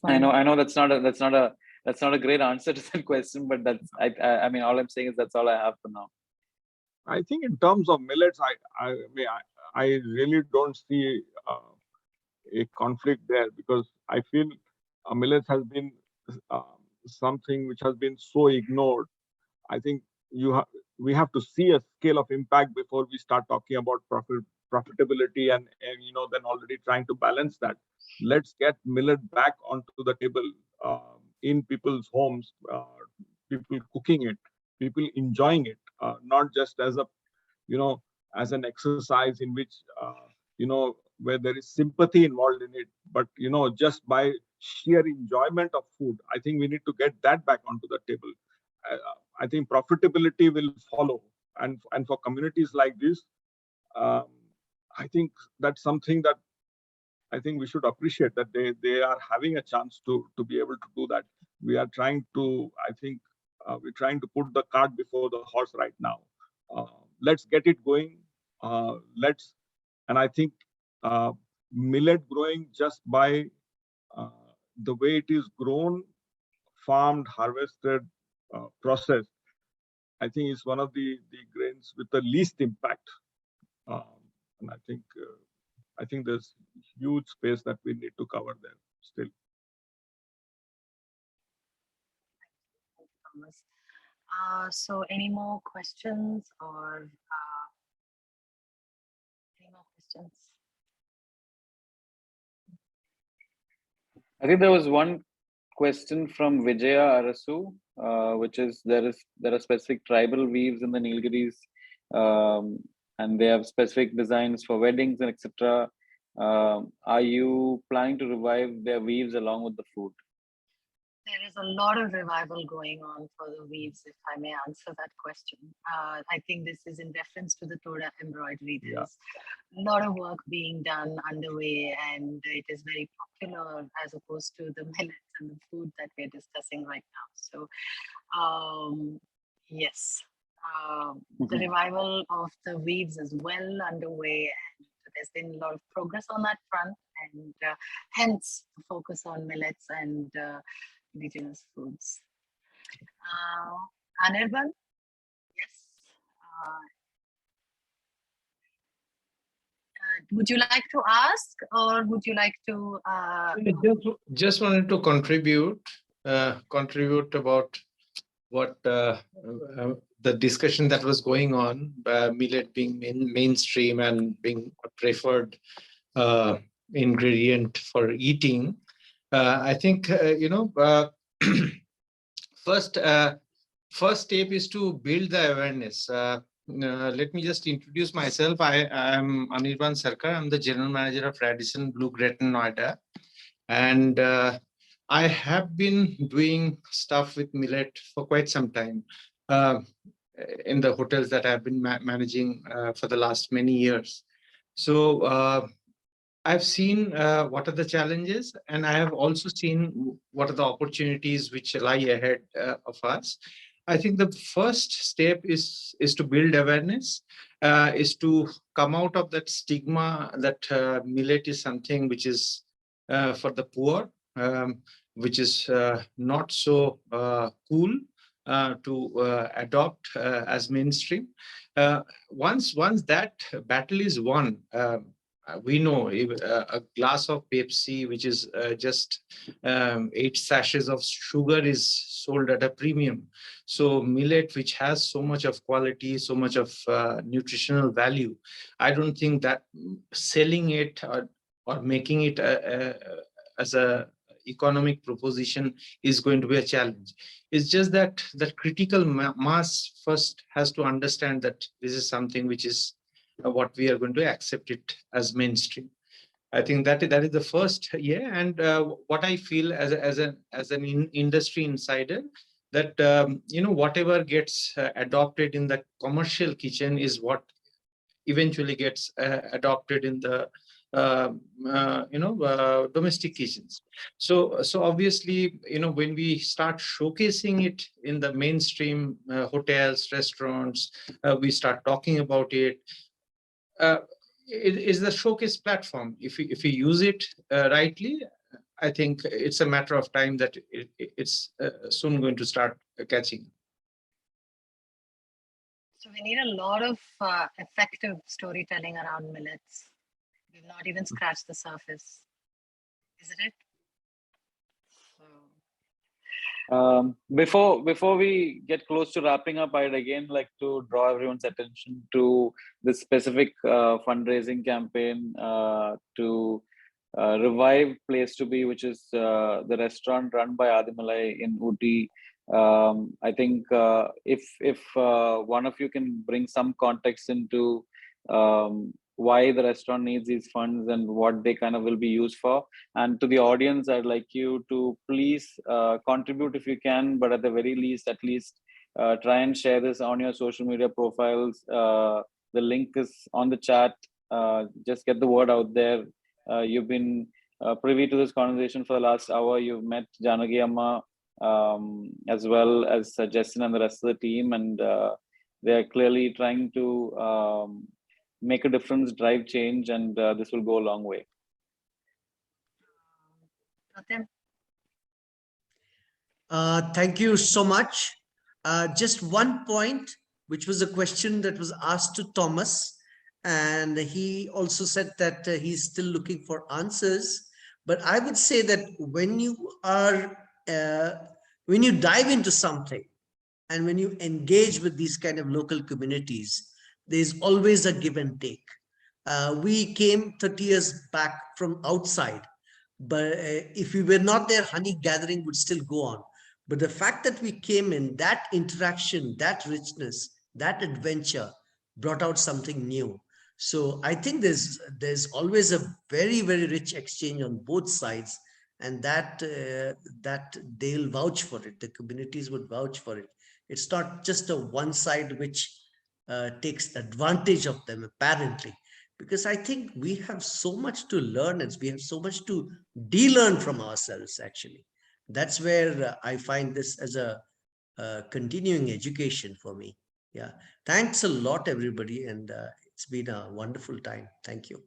I know that's not a great answer to that question, but that's I mean, all I'm saying is that's all I have for now. I think in terms of millets, I really don't see a conflict there, because I feel millets has been something which has been so ignored. I think we have to see a scale of impact before we start talking about profitability and then already trying to balance that. Let's get millet back onto the table in people's homes, people cooking it, people enjoying it, not just as as an exercise in which where there is sympathy involved in it, but just by sheer enjoyment of food. I think we need to get that back onto the table. I think profitability will follow, and for communities like this, um, I think that's something that I think we should appreciate, that they are having a chance to be able to do that. We are trying to, I think, we're trying to put the cart before the horse right now. Let's get it going. And I think millet growing just by uh, the way it is grown, farmed, harvested, processed, I think is one of the grains with the least impact. And I think there's huge space that we need to cover there still. Thomas. So any more questions or any more questions? I think there was one question from Vijaya Arasu, which is there are specific tribal weaves in the Nilgiris, and they have specific designs for weddings and etc. Are you planning to revive their weaves along with the food? There is a lot of revival going on for the weaves, if I may answer that question. I think this is in reference to the Toda embroidery. There's a lot of work being done underway, and it is very popular as opposed to the millets and the food that we're discussing right now. So, yes, the revival of the weaves is well underway, and there's been a lot of progress on that front, and hence the focus on millets and indigenous foods. Anirban, yes. Would you like to ask, or would you like to? Just wanted to contribute about what the discussion that was going on, millet being mainstream and being a preferred ingredient for eating. I think first step is to build the awareness. Let me just introduce myself. I am Anirban Sarkar. I'm the general manager of Radisson Blue Greater Noida, and I have been doing stuff with millet for quite some time in the hotels that I've been managing for the last many years. So I've seen what are the challenges, and I have also seen what are the opportunities which lie ahead of us. I think the first step is to build awareness, is to come out of that stigma that millet is something which is for the poor, which is not so cool to adopt as mainstream. Once that battle is won, we know a glass of Pepsi, which is just 8 sachets of sugar, is sold at a premium. So millet, which has so much of quality, so much of nutritional value, I don't think that selling it or making it as a economic proposition is going to be a challenge. It's just that critical mass first has to understand that this is something which is what we are going to accept it as mainstream. I think that is the first, and what I feel as an industry insider, that whatever gets adopted in the commercial kitchen is what eventually gets adopted in the domestic kitchens. So obviously, when we start showcasing it in the mainstream hotels, restaurants, we start talking about it. It is the showcase platform. If we use it rightly, I think it's a matter of time that it's soon going to start catching. So we need a lot of effective storytelling around millets. We've not even scratched the surface, isn't it? Before we get close to wrapping up, I'd again like to draw everyone's attention to this specific fundraising campaign to revive Place to Be, which is the restaurant run by Adimalai in Ooty. I think if one of you can bring some context into why the restaurant needs these funds and what they kind of will be used for. And to the audience, I'd like you to please contribute if you can, but at the very least, at least try and share this on your social media profiles. The link is on the chat. Just get the word out there. You've been privy to this conversation for the last hour. You've met Janagi Amma, as well as Justin and the rest of the team, and they're clearly trying to make a difference, drive change, and this will go a long way. Thank you so much. Just one point, which was a question that was asked to Thomas, and he also said that he's still looking for answers. But I would say that when you are, when you dive into something and when you engage with these kind of local communities, there's always a give and take. We came 30 years back from outside, but if we were not there, honey gathering would still go on. But the fact that we came in, that interaction, that richness, that adventure brought out something new. So I think there's always a very, very rich exchange on both sides, and that they'll vouch for it. The communities would vouch for it. It's not just a one side which takes advantage of them, apparently, because I think we have so much to learn, and we have so much to de-learn from ourselves, actually. That's where I find this as a continuing education for me. Yeah. Thanks a lot, everybody. And it's been a wonderful time. Thank you.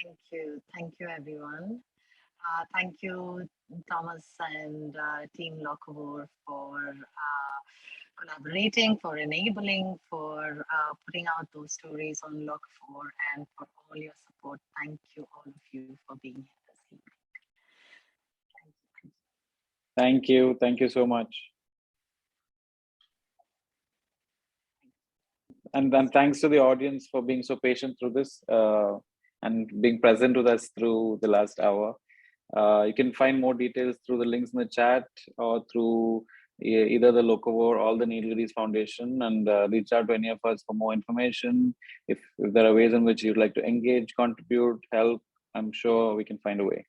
Thank you. Thank you, everyone. Thank you, Thomas and Team Locavore, for collaborating, for enabling, for putting out those stories on Locavore, and for all your support. Thank you, all of you, for being here this evening. Thank you. Thank you so much. And then thanks to the audience for being so patient through this and being present with us through the last hour. You can find more details through the links in the chat or through either the Locavore or the Nilgiris Foundation, and reach out to any of us for more information. If there are ways in which you'd like to engage, contribute, help, I'm sure we can find a way.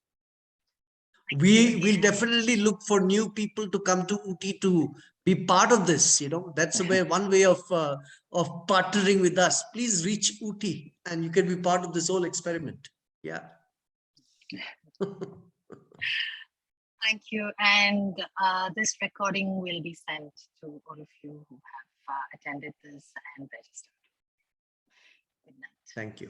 We will definitely look for new people to come to Ooty to be part of this. You know, that's one way of partnering with us. Please reach Ooty and you can be part of this whole experiment. Yeah. Thank you. And this recording will be sent to all of you who have attended this and registered. Good night. Thank you.